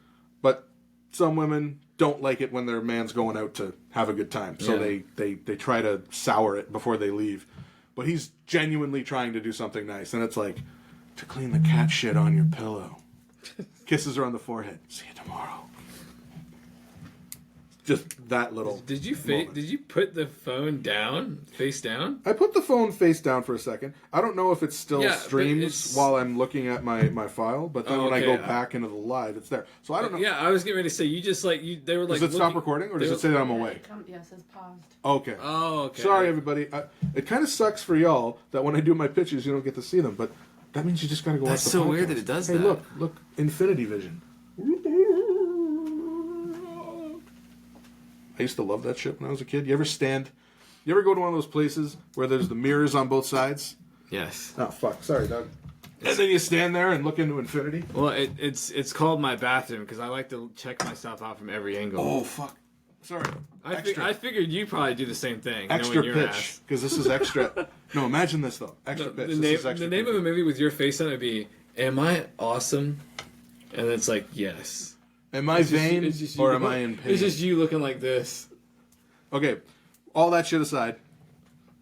but some women don't like it when their man's going out to have a good time. So they try to sour it before they leave. But he's genuinely trying to do something nice. And it's like, to clean the cat shit on your pillow. Kisses her on the forehead. See you tomorrow. Just that little. Did you put the phone down, face down? I put the phone face down for a second. I don't know if it still streams while I'm looking at my file, but then when I go back into the live, it's there. So I don't know. Yeah, I was getting ready to say they were like. Does it stop recording or does it say that I'm away? Yeah, it says paused. Okay. Oh, okay. Sorry, everybody. It kind of sucks for y'all that when I do my pitches, you don't get to see them, but that means you just got to go watch the That's so podcast. weird that it does that. Hey, look, Infinity Vision. I used to love that shit when I was a kid. You ever go to one of those places where there's the mirrors on both sides? Yes. Oh, fuck. Sorry, Doug. And then you stand there and look into infinity? Well, it's called my bathroom because I like to check myself out from every angle. Oh, fuck. Sorry. I figured you probably do the same thing. Extra your pitch. Because this is extra. No, imagine this, though. Extra pitch. The name of a movie with your face on it would be, Am I Awesome? And it's like, yes. Am I vain or am I in pain? It's just you looking like this. Okay, all that shit aside.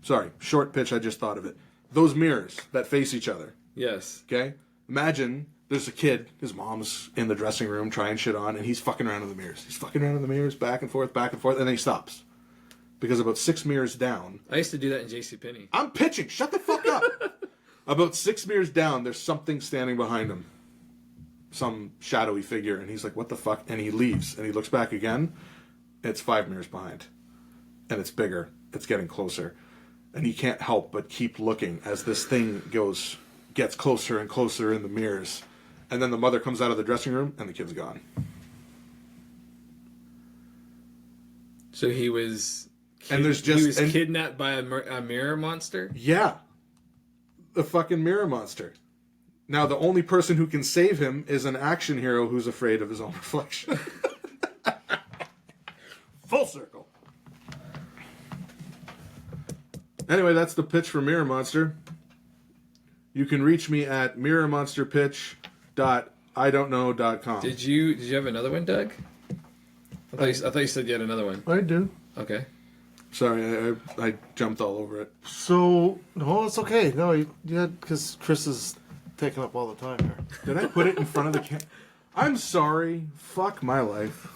Sorry, short pitch, I just thought of it. Those mirrors that face each other. Yes. Okay? Imagine there's a kid, his mom's in the dressing room trying shit on, and he's fucking around in the mirrors. He's fucking around in the mirrors, back and forth, and then he stops. Because about 6 mirrors down... I used to do that in JCPenney. I'm pitching! Shut the fuck up! About 6 mirrors down, there's something standing behind him. Some shadowy figure, and he's like, what the fuck? And he leaves, and he looks back again, and it's 5 mirrors behind. And it's bigger. It's getting closer. And he can't help but keep looking as this thing gets closer and closer in the mirrors. And then the mother comes out of the dressing room, and the kid's gone. So he was... kidnapped by a mirror monster? Yeah. The fucking mirror monster. Now, the only person who can save him is an action hero who's afraid of his own reflection. Full circle. Anyway, that's the pitch for Mirror Monster. You can reach me at mirrormonsterpitch.idon'tknow.com. Did you have another one, Doug? I thought you said you had another one. I do. Okay. Sorry, I jumped all over it. So, no, it's okay. No, yeah, because Chris is taking up all the time here. Did I put it in front of the I'm sorry. Fuck my life.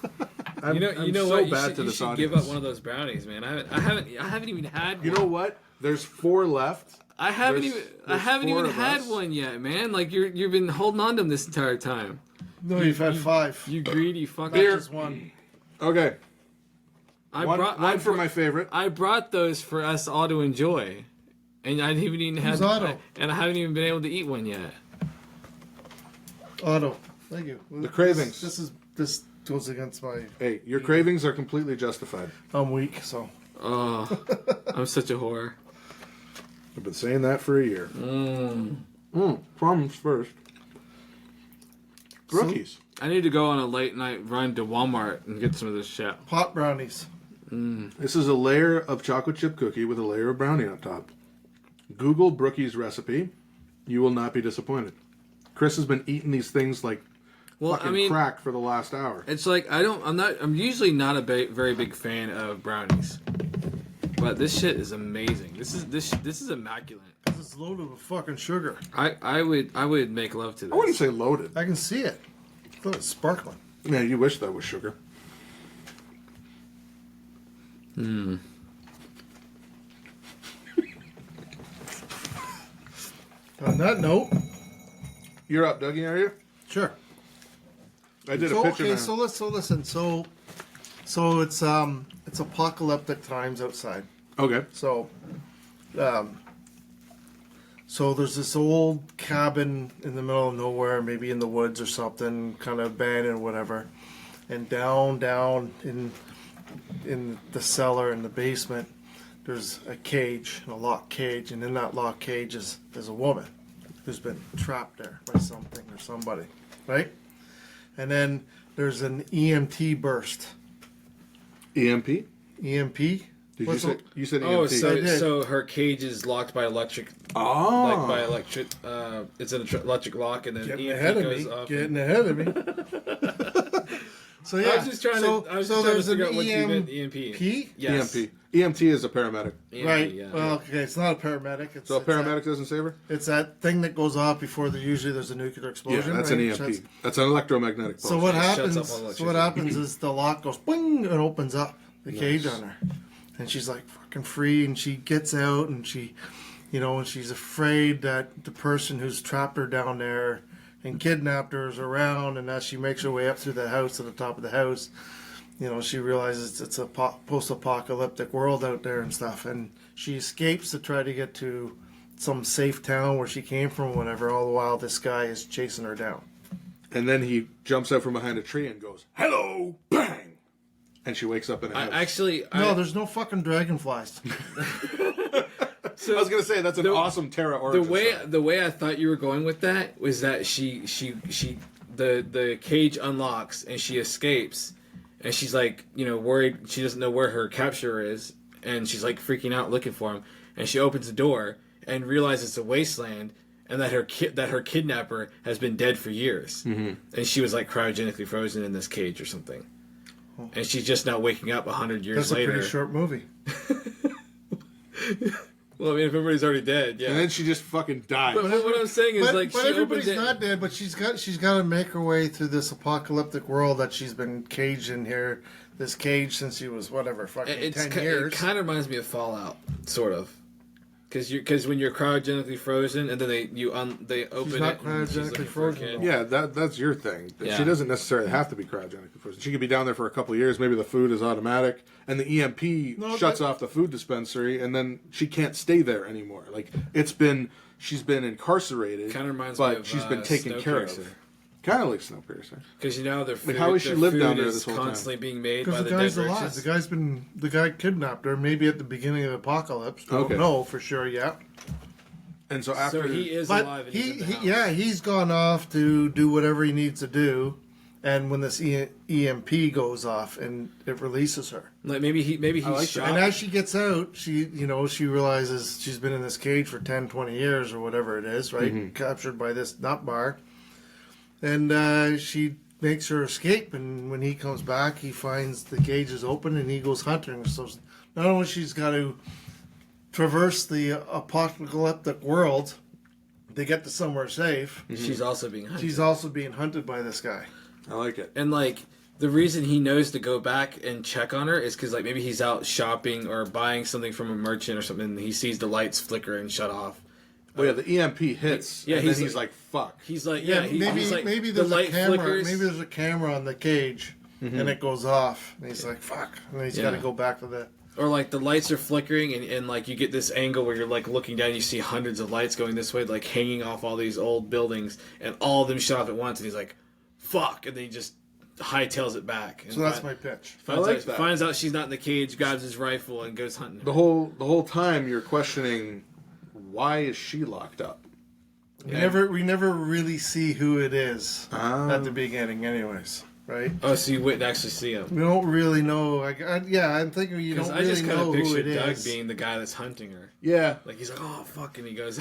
I'm You know so what? bad to You this should audience. give up one of those brownies, man. I haven't even had one. You know what? There's 4 left. I haven't There's even 4 of had us. one yet, man. Like you've been holding on to them this entire time. No, you've had 5. You greedy fucker. Not just 1. Okay. I One brought for my favorite. I brought those for us all to enjoy, and I haven't even had. Otto? And I haven't even been able to eat one yet. Otto, thank you. The cravings. This goes against my... Hey, your cravings are completely justified. I'm weak, so... Oh, I'm such a whore. I've been saying that for a year. Problems first. Brookies. I need to go on a late night run to Walmart and get some of this shit. Hot brownies. This is a layer of chocolate chip cookie with a layer of brownie on top. Google Brookie's recipe. You will not be disappointed. Chris has been eating these things like fucking crack for the last hour. It's like I'm usually not a very big fan of brownies, but this shit is amazing. This is immaculate. This is loaded with fucking sugar. I would make love to this. I wouldn't say loaded. I can see it. Look, it's sparkling. Yeah, you wish that was sugar. On that note... You're up, Dougie, are you? Sure. I did a picture. Okay, so listen. So it's apocalyptic times outside. Okay. So there's this old cabin in the middle of nowhere, maybe in the woods or something, kind of abandoned or whatever. And down in the cellar in the basement, there's a cage, a locked cage, and in that locked cage is a woman who's been trapped there by something or somebody, right? And then there's an EMT burst. EMP? EMP? Did you say? You said Oh, EMP. so her cage is locked by electric. Oh. Like by electric. It's an electric lock, and then Getting EMP ahead of goes me. off. Getting ahead of me. So yeah, I was just trying to figure out what you meant. EMP. Yes. EMP. EMT is a paramedic. EMP, Right. Yeah. Well, okay, it's not a paramedic. It's, So a paramedic doesn't save her? It's that thing that goes off before usually there's a nuclear explosion. Yeah, that's right? an EMP. That's an electromagnetic pulse. So what It shuts happens? off all So electricity. what happens is the lock goes boing and opens up the cage on her, and she's like fucking free, and she gets out, and she, and she's afraid that the person who's trapped her down there and kidnapped her is around, and as she makes her way up through the house to the top of the house, she realizes it's a post-apocalyptic world out there and stuff, and she escapes to try to get to some safe town where she came from, whatever. All the while, this guy is chasing her down. And then he jumps out from behind a tree and goes, "Hello!" Bang! And she wakes up in a house. No, there's no fucking dragonflies. So I was gonna say that's an awesome Terra origin story. The way I thought you were going with that was that the cage unlocks and she escapes, and she's like worried, she doesn't know where her capturer is, and she's like freaking out looking for him, and she opens the door and realizes it's a wasteland, and that her kidnapper has been dead for years, and she was like cryogenically frozen in this cage or something, and she's just now waking up 100 years later. That's a pretty short movie. Well, I mean, if everybody's already dead, yeah. And then she just fucking dies. But what I'm saying is, But she everybody's opens it. not dead. But she's got to make her way through this apocalyptic world that she's been caged in here. This cage since she was fucking 10 years. It kind of reminds me of Fallout, sort of, because when you're cryogenically frozen and then they open She's not it. And she's cryogenically looking for a frozen, kid. Yeah, that's your thing. Yeah. She doesn't necessarily have to be cryogenically frozen. She could be down there for a couple of years. Maybe the food is automatic, and the EMP shuts off the food dispensary, and then she can't stay there anymore. Like she's been incarcerated, Kind of reminds but me of she's been taken care of. Kind of like Snowpiercer. Because their food, how has she lived down there is this whole time? constantly being made by Because the the guy's dead alive. riches. The guy kidnapped her. Maybe at the beginning of the apocalypse. Don't know for sure yet. And so after So he is But alive. And he's in the house. he's gone off to do whatever he needs to do, and when this EMP goes off and it releases her. Like maybe he's like shot. And as she gets out, she realizes she's been in this cage for 10, 20 years or whatever it is, right? Captured by this nut bar. And she makes her escape, and when he comes back, he finds the cage is open and he goes hunting. So not only she's got to traverse the apocalyptic world to get to somewhere safe, She's also being hunted. she's also being hunted by this guy. I like it. And like the reason he knows to go back and check on her is because like maybe he's out shopping or buying something from a merchant or something. And he sees the lights flicker and shut off. Oh yeah, the EMP hits. Yeah, and then he's he's like, "Fuck." He's like, maybe the there's light a camera. flickers. Maybe there's a camera on the cage, and it goes off, and he's like, "Fuck!" And he's got to go back to the. Or like the lights are flickering and like you get this angle where you're like looking down, you see hundreds of lights going this way, like hanging off all these old buildings, and all of them shut off at once, and he's like, "Fuck!" And then he just hightails it back. And So that's my pitch. Finds out she's not in the cage, grabs his rifle, and goes hunting. The whole time you're questioning, why is she locked up? We never really see who it is at the beginning, anyways, right? Oh, so you wouldn't actually see him? We don't really know. I'm thinking you don't I really just kind know of who it pictured Doug is. being the guy that's hunting her. Yeah, Like he's like, "Oh fuck," and he goes.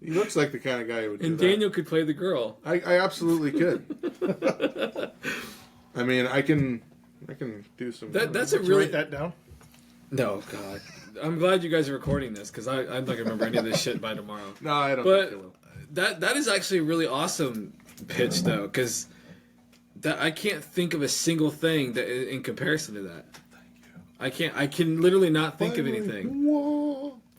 he looks like the kind of guy who would do And that. Daniel could play the girl. I absolutely could. I mean, I can do some. That's a Did you really write that down? no God. I'm glad you guys are recording this because I'm not gonna remember any of this shit by tomorrow. No, I don't. But think it will. that is actually a really awesome pitch though, because that I can't think of a single thing that in comparison to that. I can literally not think of anything.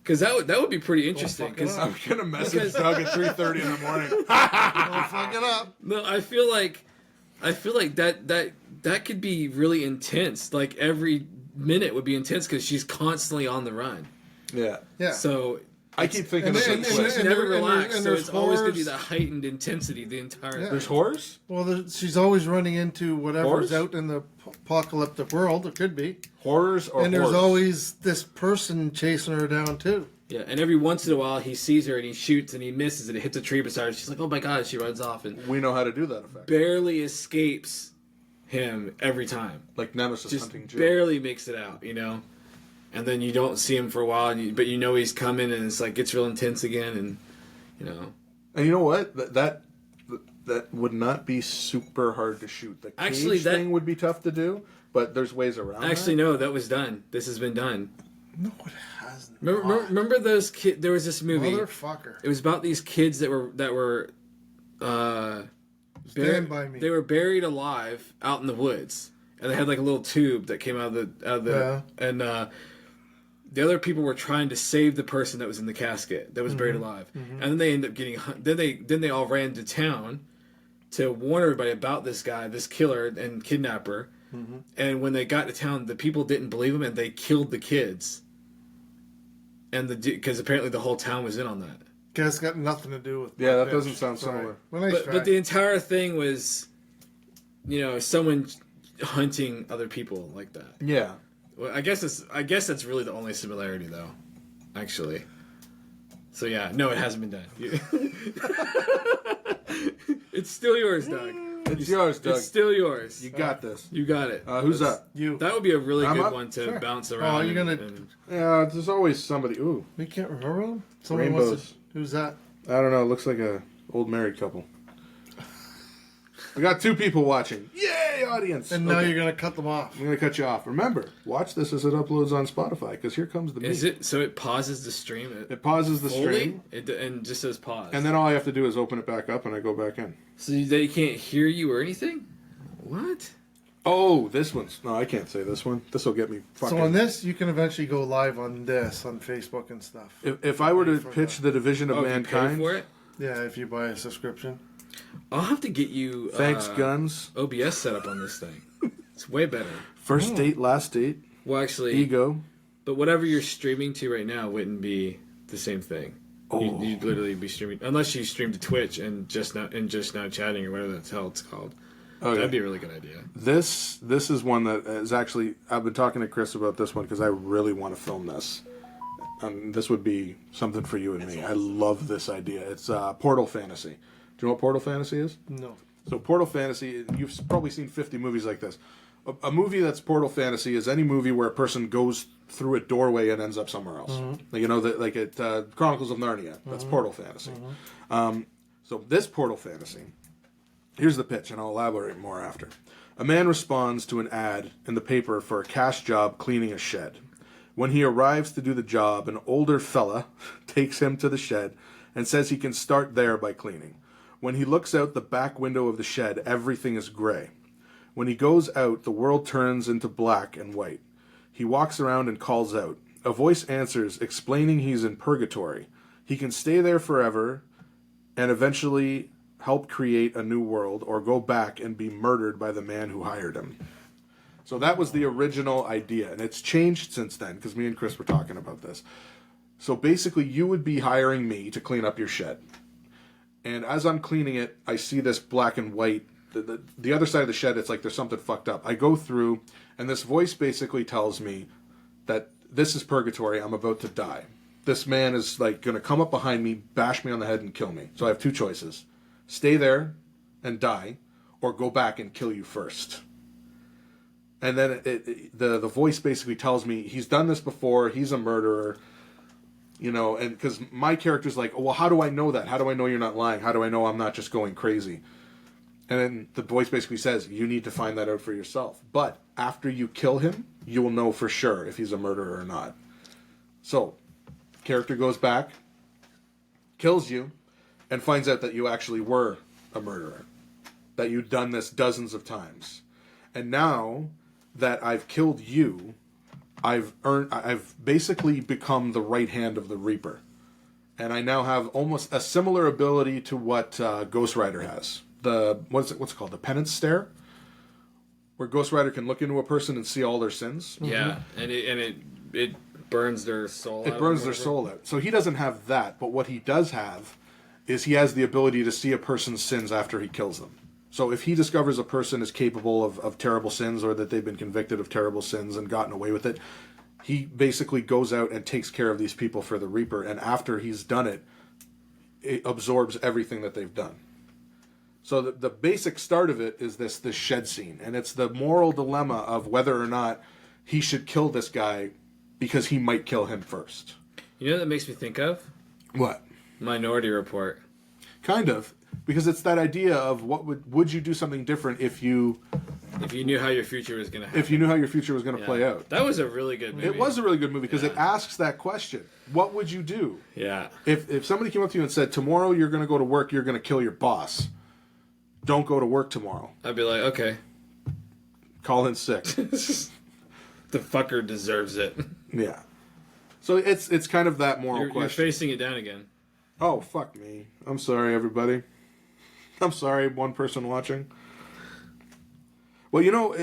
Because that would be pretty interesting. Because I'm gonna message Doug at 3:30 in the morning. Don't fuck it up. no, I feel like that could be really intense. Like every minute would be intense because she's constantly on the run. Yeah. Yeah. So I keep thinking And of then- some and clips. she then- never and there- relaxed. and So there's it's always going to be horrors. that heightened intensity the entire. Yeah. There's horrors? Well, she's always running into whatever's Horrors? out in the apocalyptic world. It could be. Horrors or And there's horrors? always this person chasing her down too. Yeah, and every once in a while he sees her and he shoots and he misses and it hits a tree beside her. She's like, "Oh my god!" She runs off and We know how to do that effect. barely escapes him every time. Like Nemesis Just hunting Jill. barely makes it out, And then you don't see him for a while, but he's coming, and it's like gets real intense again, and And you know what? That would not be super hard to shoot. The cage Actually, thing would be tough to do, but there's ways around. Actually, no, that was done. This has been done. No, it hasn't. Remember those kids? There was this movie. Motherfucker. It was about these kids that were Stand by me. They were buried alive out in the woods, and they had like a little tube that came out of the and the other people were trying to save the person that was in the casket that was buried alive, and then they ended up getting then they all ran to town to warn everybody about this guy, this killer and kidnapper. And when they got to town, the people didn't believe him, and they killed the kids. And because apparently the whole town was in on that. That's got nothing to do with. Yeah, my that pitch. doesn't sound Sorry. similar. Well, nice try. But the entire thing was, someone hunting other people like that. Yeah. Well, I guess that's really the only similarity, though. Actually. So yeah, no, it hasn't been done. It's still yours, Doug. It's yours, Doug. It's still yours. You got this. You got it. Who's up? You. That would be a really I'm good up? one to Sure. bounce around. you're gonna- Yeah, there's always somebody. Ooh, We can't remember them. Someone wants Rainbows. to, who's that? I don't know. It looks like a old married couple. We got 2 people watching. Yay, audience! And now Okay. you're gonna cut them off. I'm gonna cut you off. Remember, watch this as it uploads on Spotify, because here comes the meat. Is it so? It pauses the stream. It pauses the Fully? stream, And just says pause. and then all I have to do is open it back up, and I go back in. So they can't hear you or anything? What? Oh, this one's... No, I can't say this one. This will get me fucking... So on this, you can eventually go live on this on Facebook and stuff. If I were to pitch the Division of Oh, if you pay Mankind... for it? Yeah, if you buy a subscription. I'll have to get you Thanks, guns. OBS set up on this thing. It's way better. First date, last date. Well, actually, Ego. but whatever you're streaming to right now wouldn't be the same thing. Oh. You'd literally be streaming, unless you stream to Twitch and just now chatting or whatever the hell it's called. Okay. That'd be a really good idea. This is one that is actually... I've been talking to Chris about this one because I really want to film this. This would be something for you and me. I love this idea. It's Portal Fantasy. Do you know what Portal Fantasy is? No. So Portal Fantasy, you've probably seen 50 movies like this. A movie that's Portal Fantasy is any movie where a person goes through a doorway and ends up somewhere else. Like, you know, like at Chronicles of Narnia. That's Portal Fantasy. So this Portal Fantasy, here's the pitch, and I'll elaborate more after. A man responds to an ad in the paper for a cash job cleaning a shed. When he arrives to do the job, an older fella takes him to the shed and says he can start there by cleaning. When he looks out the back window of the shed, everything is gray. When he goes out, the world turns into black and white. He walks around and calls out. A voice answers, explaining he's in purgatory. He can stay there forever and eventually help create a new world, or go back and be murdered by the man who hired him. So that was the original idea, and it's changed since then, because me and Chris were talking about this. So basically, you would be hiring me to clean up your shed. And as I'm cleaning it, I see this black and white. The other side of the shed, it's like there's something fucked up. I go through, and this voice basically tells me that this is purgatory, I'm about to die. This man is like going to come up behind me, bash me on the head, and kill me. So I have two choices. Stay there and die, or go back and kill you first. And then the voice basically tells me he's done this before, he's a murderer, you know, and because my character's like, well, how do I know that? How do I know you're not lying? How do I know I'm not just going crazy? And then the voice basically says, you need to find that out for yourself. But after you kill him, you will know for sure if he's a murderer or not. So, character goes back, kills you, and finds out that you actually were a murderer. That you'd done this dozens of times. And now that I've killed you, I've basically become the right hand of the Reaper. And I now have almost a similar ability to what Ghost Rider has. What's it called? The penance stare? Where Ghost Rider can look into a person and see all their sins. Yeah, and it burns their soul out. It burns their soul out. So he doesn't have that, but what he does have is he has the ability to see a person's sins after he kills them. So if he discovers a person is capable of terrible sins, or that they've been convicted of terrible sins and gotten away with it, he basically goes out and takes care of these people for the Reaper, and after he's done it, it absorbs everything that they've done. So the basic start of it is this shed scene, and it's the moral dilemma of whether or not he should kill this guy because he might kill him first. You know what that makes me think of? What? Minority Report. Kind of. Because it's that idea of what would you do something different if you knew how your future was going to happen. If you knew how your future was going to play out. That was a really good movie. It was a really good movie because it asks that question. What would you do? Yeah. If somebody came up to you and said, tomorrow you're going to go to work, you're going to kill your boss. Don't go to work tomorrow. I'd be like, okay. Call in sick. The fucker deserves it. Yeah. So it's kind of that moral question. You're facing it down again. Oh, fuck me. I'm sorry, everybody. I'm sorry, one person watching. Well, you know,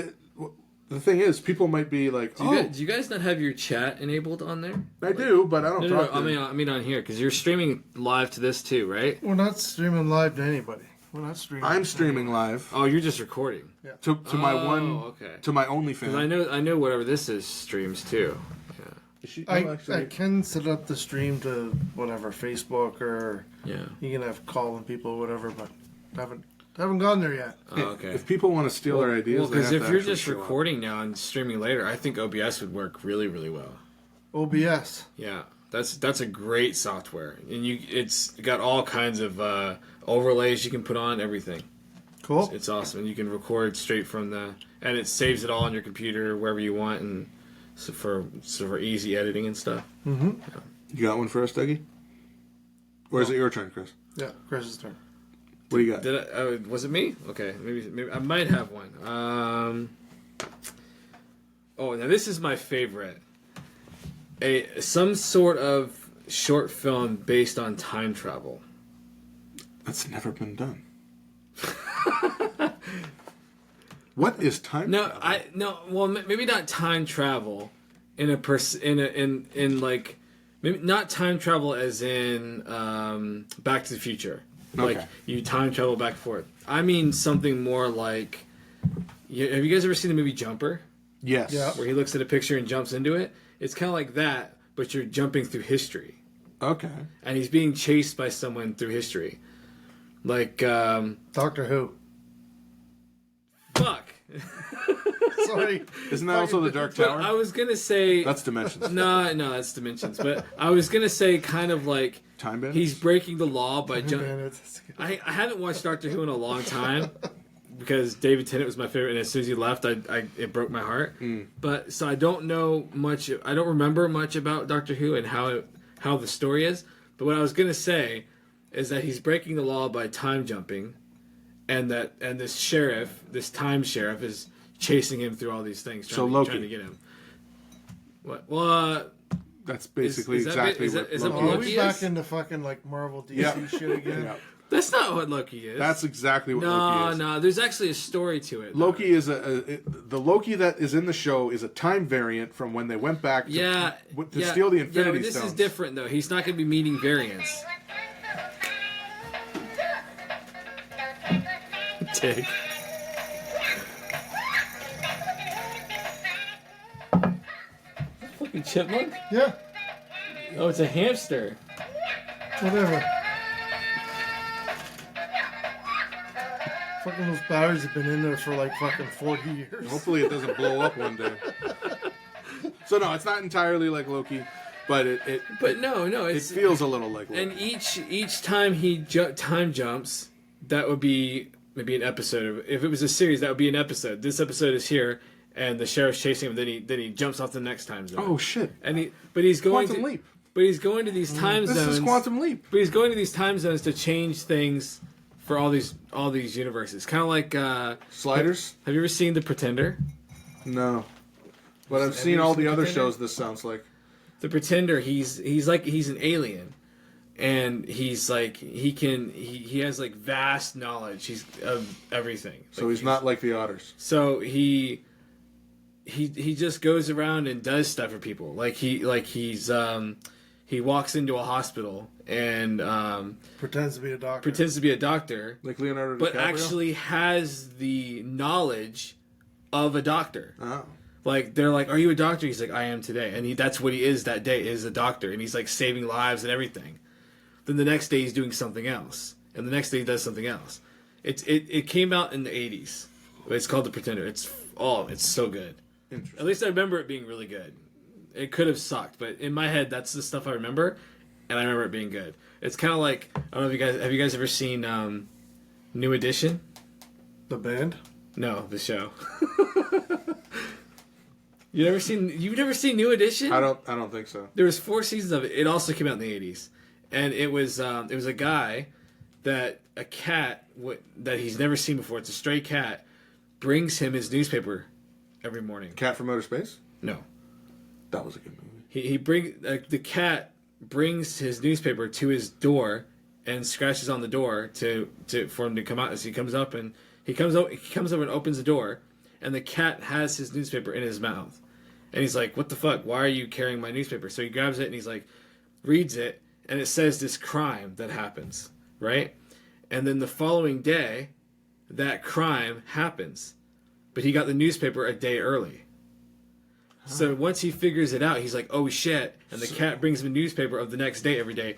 the thing is, people might be like, do you guys not have your chat enabled on there? I do, but I don't talk to I mean on here, because you're streaming live to this too, right? We're not streaming live to anybody. We're not streaming. I'm streaming live. Oh, you're just recording. Yeah. To my OnlyFans. Because I know whatever this is streams too. I can set up the stream to whatever, Facebook, or you can have calling people or whatever, but haven't gone there yet. Oh, okay. If people want to steal our ideas, because if you're just recording now and streaming later, I think OBS would work really, really well. OBS. Yeah, that's a great software, and it's got all kinds of overlays you can put on everything. Cool. It's awesome, and you can record straight from and it saves it all on your computer wherever you want, and so for easy editing and stuff. Mm-hmm. Yeah. You got one for us, Dougie? Or is it your turn, Chris? Yeah, Chris's turn. What do you got? Was it me? Okay, maybe I might have one. Now this is my favorite. Some sort of short film based on time travel. That's never been done. What is time travel? Well, maybe not time travel in like maybe not time travel as in Back to the Future. Okay. Like you time travel back and forth. I mean something more like. Have you guys ever seen the movie Jumper? Yes. Yeah. Where he looks at a picture and jumps into it. It's kind of like that, but you're jumping through history. Okay. And he's being chased by someone through history. Like Doctor Who. fuck. Sorry. Isn't that also the Dark Tower? I was gonna say That's Dimensions. no, that's Dimensions. But I was gonna say kind of like Time Bandits? he's breaking the law by jumping. Bandits. I haven't watched Doctor Who in a long time because David Tennant was my favorite, and as soon as he left, it broke my heart. But so I don't know much. I don't remember much about Doctor Who and how the story is. But what I was gonna say is that he's breaking the law by time jumping, and this time sheriff, is chasing him through all these things, trying to get him. What? Well, that's basically is that exactly is what that- is that Loki what Are is. Loki we is? back into fucking like Marvel DC Yeah. shit again? Yeah. That's not what Loki is. That's exactly what Loki is. No. There's actually a story to it. Loki is the Loki that is in the show is a time variant from when they went back to steal the Infinity but this Stones. is different though. He's not going to be meeting variants. Dig. Fucking chipmunk? Yeah. Oh, it's a hamster. Whatever. Fucking those batteries have been in there for like fucking 40 years. Hopefully it doesn't blow up one day. So no, it's not entirely like Loki, but it feels a little like Loki. And each time he time jumps, that would be maybe an episode. If it was a series, that would be an episode. This episode is here, and the sheriff's chasing him. Then he jumps off the next time zone. Oh shit! And he's going Quantum to Leap. But he's going to these time zones. This is Quantum Leap. But he's going to these time zones to change things for all these universes. Kind of like Sliders. Have you ever seen The Pretender? No, but I've seen you all seen the The other Pretender? shows. This sounds like The Pretender. He's an alien, and he's like he has like vast knowledge. He's of everything. so. He's not like the Otters. So he just goes around and does stuff for people. He walks into a hospital and Pretends to be a doctor. pretends to be a doctor, Like Leonardo DiCaprio. but actually has the knowledge of a doctor. Oh. Like they're like, "Are you a doctor?" He's like, "I am today," and that's what he is that day, is a doctor, and he's like saving lives and everything. Then the next day he's doing something else, and the next day he does something else. It came out in the 80s. It's called The Pretender. It's so good. Interesting. At least I remember it being really good. It could have sucked, but in my head, that's the stuff I remember, and I remember it being good. It's kind of like, I don't know if have you guys ever seen New Edition? The band? No, the show. You've never seen New Edition? I don't think so. There was 4 seasons of it. It also came out in the 80s, and it was a guy that a cat that he's never seen before. It's a stray cat, brings him his newspaper every morning. Cat from Outer Space. No. That was a good movie. The cat brings his newspaper to his door and scratches on the door for him to come out. As he comes up and and opens the door, and the cat has his newspaper in his mouth, and he's like, "What the fuck? Why are you carrying my newspaper?" So he grabs it and he's like, reads it, and it says this crime that happens, right? And then the following day, that crime happens, but he got the newspaper a day early. So once he figures it out, he's like, "Oh shit!" And the cat brings him a newspaper of the next day every day,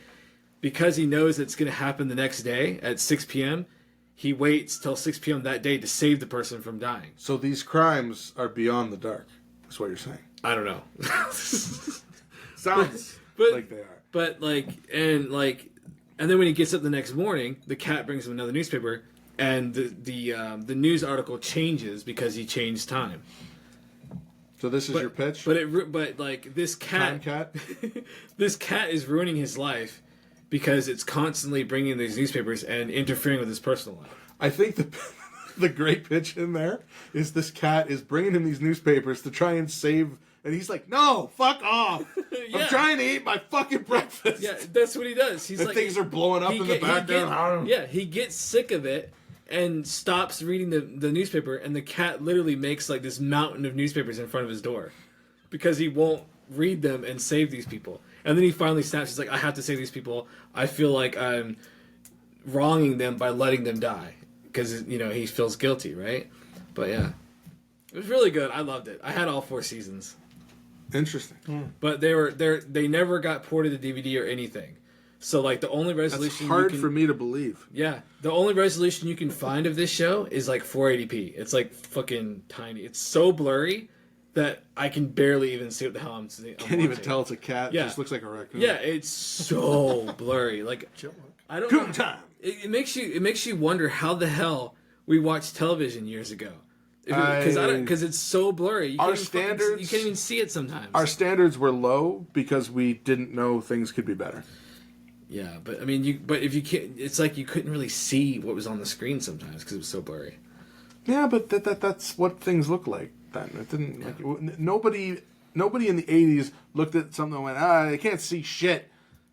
because he knows it's going to happen the next day at 6 p.m. He waits till 6 p.m. that day to save the person from dying. So these crimes are beyond the dark. That's what you're saying. I don't know, Sounds but- like they are. but and then when he gets up the next morning, the cat brings him another newspaper, and the news article changes because he changed time. So this is your pitch? But this Time cat, cat? this cat is ruining his life because it's constantly bringing these newspapers and interfering with his personal life. I think the great pitch in there is this cat is bringing him these newspapers to try and save, and he's like, "No, fuck off! Yeah. I'm trying to eat my fucking breakfast." Yeah, that's what he does. He's And like, things are blowing up in the background. He gets sick of it and stops reading the newspaper, and the cat literally makes like this mountain of newspapers in front of his door because he won't read them and save these people. And then he finally snaps. He's like, "I have to save these people. I feel like I'm wronging them by letting them die," because he feels guilty, right? But yeah, it was really good. I loved it. I had all 4 seasons. Interesting. But they never got ported to DVD or anything. So like the only That's resolution hard for me to believe. Yeah, the only resolution you can find of this show is like 480p. It's like fucking tiny. It's so blurry that I can barely even see what the hell I'm seeing. Can't even tell it's a cat. Yeah. It just looks like a raccoon. Yeah, it's so blurry. Like I don't know. Time. It makes you wonder how the hell we watched television years ago. Because it's so blurry. You can't even see it sometimes. Our standards were low because we didn't know things could be better. Yeah, but I mean, if you can't, it's like you couldn't really see what was on the screen sometimes because it was so blurry. Yeah, but that's what things look like then. It didn't. Like, nobody in the '80s looked at something and went, I can't see shit.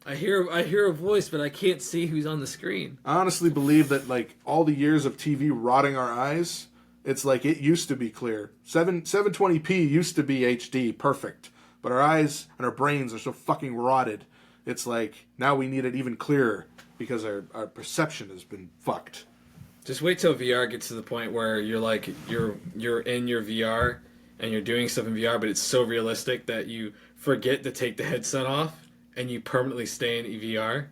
I hear a voice, but I can't see who's on the screen. I honestly believe that like all the years of TV rotting our eyes. It's like it used to be clear. 720p used to be HD, perfect. But our eyes and our brains are so fucking rotted. It's like now we need it even clearer because our perception has been fucked. Just wait till VR gets to the point where you're like you're in your VR and you're doing stuff in VR, but it's so realistic that you forget to take the headset off and you permanently stay in VR.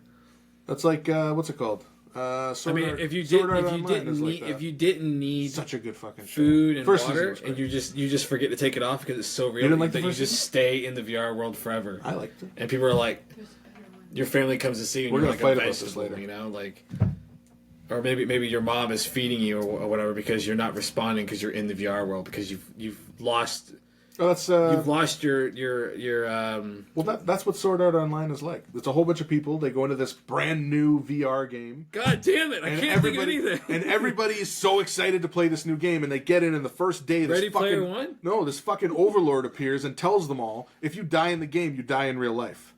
That's like what's it called? If you didn't need such a good fucking food and first water, and you just forget to take it off because it's so real that you just stay in the VR world forever. I liked it. And people are like, your family comes to see you, and we're you're gonna like fight a about this vegetable, later. you know, like, or maybe your mom is feeding you or whatever because you're not responding because you're in the VR world because you've lost. Oh, that's you've lost your Well, that's what Sword Art Online is like. It's a whole bunch of people. They go into this brand new VR game. God damn it! I can't think of anything. And everybody is so excited to play this new game, and they get in, and the first day, this Ready Player One? No, this fucking overlord appears and tells them all, if you die in the game, you die in real life.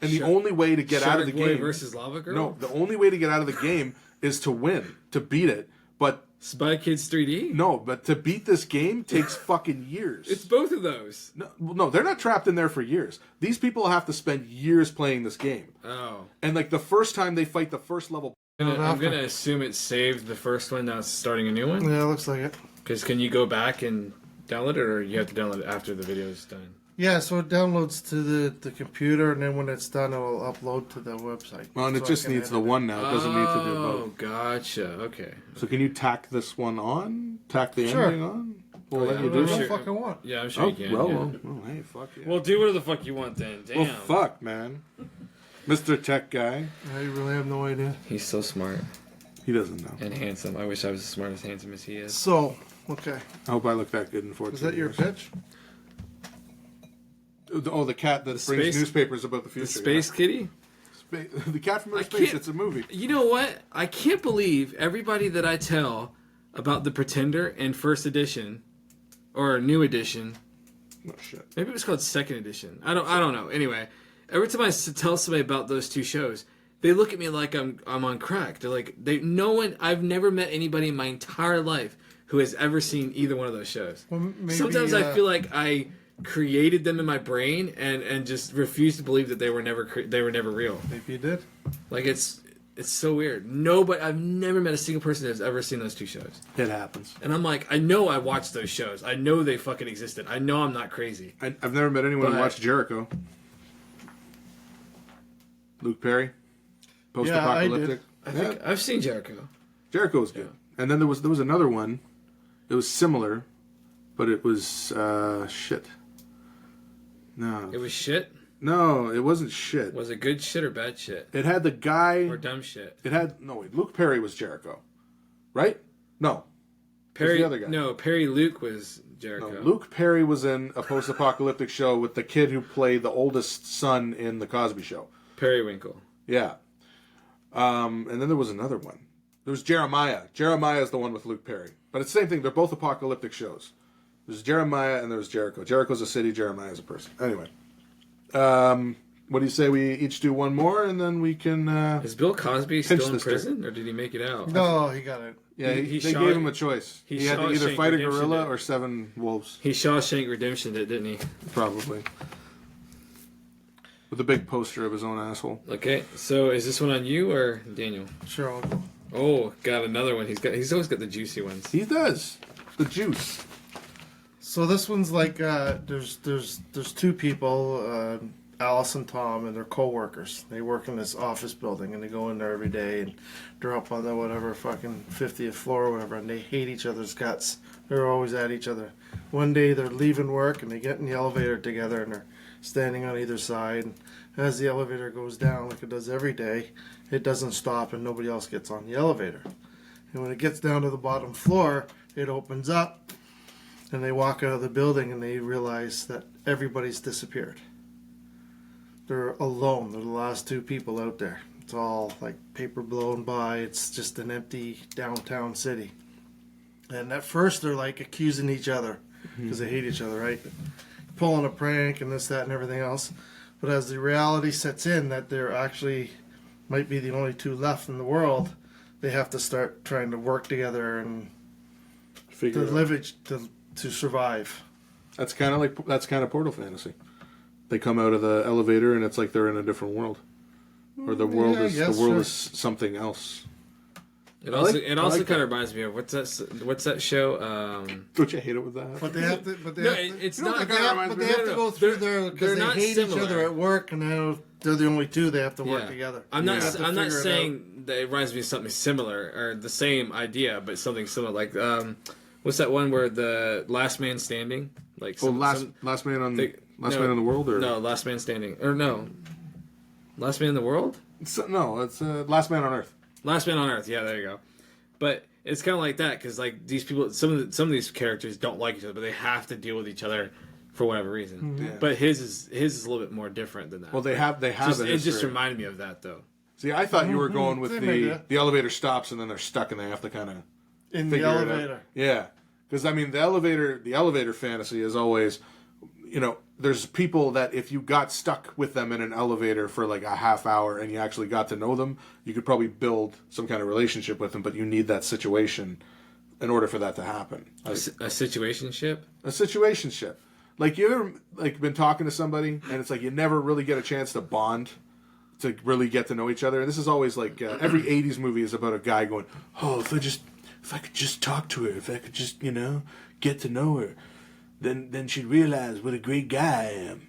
And the only way to get out of the game versus Lava Girl. No, the only way to get out of the game is to win, to beat it. But Spy Kids 3D? No, but to beat this game takes fucking years. It's both of those. No, they're not trapped in there for years. These people have to spend years playing this game. Oh. And like the first time they fight the first level. I'm going to assume it saved the first one, now it's starting a new one? Yeah, it looks like it. Because can you go back and download it, or you have to download it after the video is done? Yeah, so it downloads to the computer, and then when it's done, it will upload to the website. Well, and it just needs the one now. It doesn't need to do both. Oh, gotcha. Okay. So can you tack this one on? Tack the Sure. ending on? Well, yeah, let you Do do whatever it. the fuck I want. Yeah, I'm sure you can. Well, hey, fuck yeah. Well, do whatever the fuck you want then. Damn. Well, fuck, man. Mr. Tech Guy. I really have no idea. He's so smart He doesn't know. and handsome. I wish I was as smart as handsome as he is. So, okay. I hope I look that good in 14 Is that your years. pitch? Oh, the cat that brings space- newspapers about the The future. Space Kitty? Yeah. The cat from outer I space. can't- It's a movie. You know what? I can't believe everybody that I tell about The Pretender and First Edition, or New Edition. Oh shit. Maybe it was called Second Edition. I don't know. Anyway, every time I tell somebody about those two shows, they look at me like I'm on crack. They're like, I've never met anybody in my entire life who has ever seen either one of those shows. Well, maybe, Sometimes I feel like I created them in my brain and just refuse to believe that they were never real. Maybe you did. Like it's so weird. I've never met a single person that's ever seen those two shows. It happens. And I'm like, I know I watched those shows. I know they fucking existed. I know I'm not crazy. I've never met anyone who But- watched Jericho. Luke Perry. Post-apocalyptic. I think I've seen Jericho. Jericho was good. And then there was another one. It was similar, but it was shit. No. It was shit. No, it wasn't shit. Was it good shit or bad shit? It had the guy. Or dumb shit? Luke Perry was Jericho, right? No, Perry. the other guy. No, Perry Luke was Jericho. no. Luke Perry was in a post-apocalyptic show with the kid who played the oldest son in the Cosby Show. Periwinkle. Yeah. And then there was another one. There was Jeremiah. Jeremiah is the one with Luke Perry, but it's the same thing. They're both apocalyptic shows. There's Jeremiah and there's Jericho. Jericho's a city. Jeremiah is a person. Anyway. What do you say we each do one more and then we can... Is Bill Cosby pinch still in this prison, or did he make it out? No, he got it. Yeah, He they shot- gave him a choice. he He had to either Shawshank fight a Redemption gorilla it. or 7 wolves, He Shawshank Redemption it, didn't he? probably. With a big poster of his own asshole. Okay, so is this one on you or Daniel? Sure, I'll go. Oh, got another one. He's always got the juicy ones. He does. The juice. So this one's like there's two people. Alice and Tom and their co-workers. They work in this office building and they go in there every day and they're up on the whatever fucking 50th floor or whatever, and they hate each other's guts. They're always at each other. One day they're leaving work and they get in the elevator together and they're standing on either side. And as the elevator goes down, like it does every day, it doesn't stop and nobody else gets on the elevator. And when it gets down to the bottom floor, it opens up and they walk out of the building and they realize that everybody's disappeared. They're alone. They're the last two people out there. It's all like paper blown by. It's just an empty downtown city. And at first they're like accusing each other because they hate each other, right? Pulling a prank and this, that, and everything else. But as the reality sets in that they're actually might be the only two left in the world, they have to start trying to work together and Figure it out. live it to survive. That's kind of Portal Fantasy. They come out of the elevator and it's like they're in a different world, or the world is something else. It also kind of reminds me of what's that show? Don't you hate it with that? But they have to. But they it's you not. know, but they have to go through there because they hate each other at work, and now they're the only two. They have to work together. I'm not saying that it reminds me of something similar or the same idea, but something similar. Like what's that one where the last man standing? Like last man on man in the world, or no, last man standing, or no, last man in the world. It's Last Man on Earth. Last Man on Earth, yeah, there you go. But it's kind of like that because like these people, some of these characters don't like each other, but they have to deal with each other for whatever reason. Mm-hmm. Yeah. But his is a little bit more different than that. Well, they have it just reminded me of that though. See, I thought you were going with the elevator stops and then they're stuck and they have to kind of in the elevator. Yeah, because I mean the elevator fantasy is always, there's people that if you got stuck with them in an elevator for like a half hour and you actually got to know them, you could probably build some kind of relationship with them, but you need that situation in order for that to happen. A situationship? A situationship. Like you ever been talking to somebody and it's like you never really get a chance to bond, to really get to know each other. And this is always like every 80s movie is about a guy going, oh, if I could just talk to her, if I could just, get to know her. Then she'd realize what a great guy I am.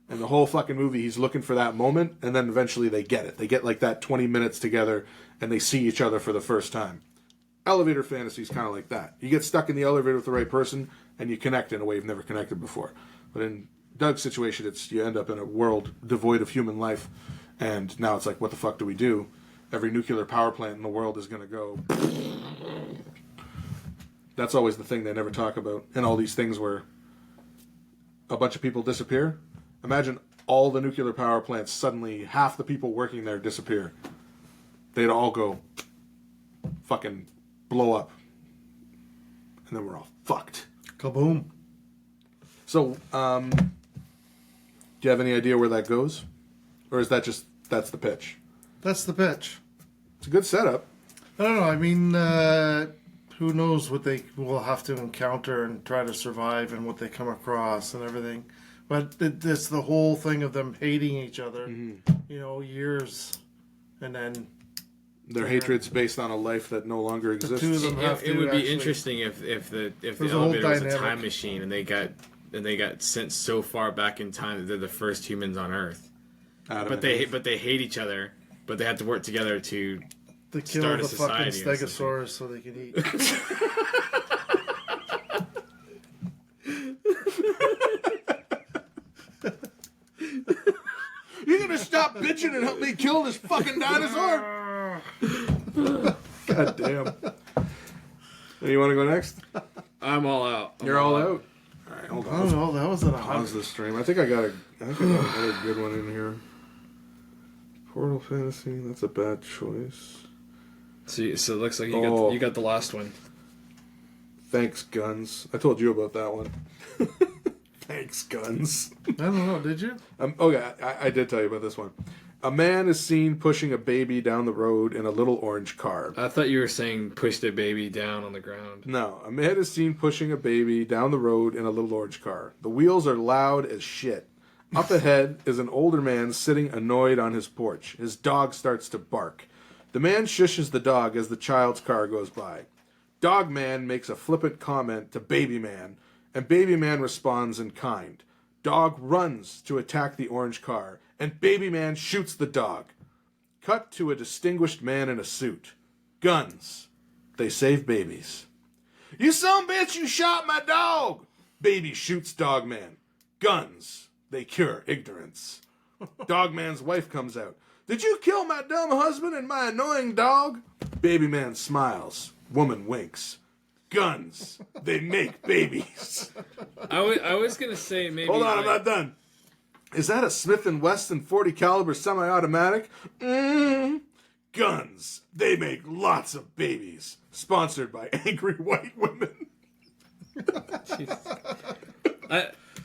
And the whole fucking movie, he's looking for that moment, and then eventually they get it. They get like that 20 minutes together, and they see each other for the first time. Elevator fantasy is kind of like that. You get stuck in the elevator with the right person, and you connect in a way you've never connected before. But in Doug's situation, you end up in a world devoid of human life, and now it's like, what the fuck do we do? Every nuclear power plant in the world is going to go. That's always the thing they never talk about. And all these things where a bunch of people disappear. Imagine all the nuclear power plants, suddenly half the people working there disappear. They'd all go fucking blow up. And then we're all fucked. Kaboom. So, do you have any idea where that goes? Or is that's the pitch? That's the pitch. It's a good setup. I don't know. I mean, who knows what they will have to encounter and try to survive and what they come across and everything. But it's the whole thing of them hating each other, years. And then their hatred's based on a life that no longer exists. The two of them have It would be interesting if the elevator was a time machine and they got sent so far back in time that they're the first humans on Earth. But they hate each other, but they have to work together to kill start the a fucking society stegosaurus so they can eat. You're gonna stop bitching and help me kill this fucking dinosaur? God damn. You want to go next? I'm all out. You're all out. All right, hold on. I don't know. That was an Pause the stream. I think I got another good one in here. Portal Fantasy. That's a bad choice. So it looks like you got the last one. Thanks, Guns. I told you about that one. Thanks, Guns. I don't know. Did you? Okay, I did tell you about this one. A man is seen pushing a baby down the road in a little orange car. I thought you were saying pushed a baby down on the ground. No, a man is seen pushing a baby down the road in a little orange car. The wheels are loud as shit. Up ahead is an older man sitting annoyed on his porch. His dog starts to bark. The man shushes the dog as the child's car goes by. Dog man makes a flippant comment to baby man, and baby man responds in kind. Dog runs to attack the orange car, and baby man shoots the dog. Cut to a distinguished man in a suit. Guns. They save babies. You son bitch, you shot my dog! Baby shoots dog man. Guns. They cure ignorance. Dog man's wife comes out. Did you kill my dumb husband and my annoying dog? Baby man smiles. Woman winks. Guns. They make babies. I was gonna say maybe. Hold on, I'm not done. Is that a Smith & Wesson 40 caliber semi-automatic? Guns. They make lots of babies. Sponsored by angry white women.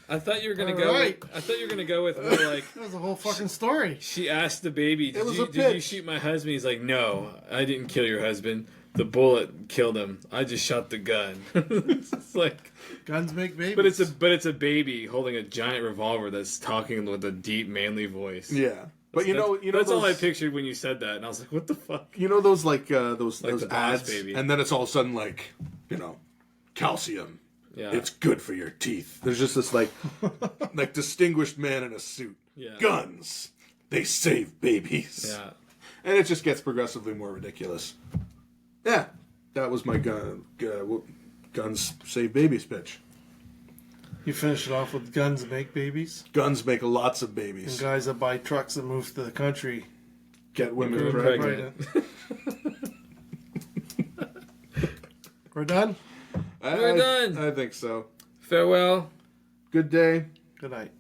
I thought you were gonna All go. right. I thought you were gonna go with more like. That was a whole fucking story. She asked the baby, It was did a you pitch. shoot my husband? He's like, no, I didn't kill your husband. The bullet killed him. I just shot the gun. It's like, Guns make babies. but it's a baby holding a giant revolver that's talking with a deep, manly voice. Yeah. But you know that's all I those- pictured when you said that, and I was like, what the fuck? You know those those the Boss ads, Baby. and then it's all of a sudden like, calcium. Yeah, It's good for your teeth. There's just this like distinguished man in a suit. Yeah. Guns. They save babies. yeah. And it just gets progressively more ridiculous. Yeah, that was my guns save babies pitch. You finish it off with guns make babies. Guns make lots of And babies. guys that buy trucks and move to the country. Get women Get pregnant. pregnant. We're done? We're done. I think so. Farewell. Good day. Good night.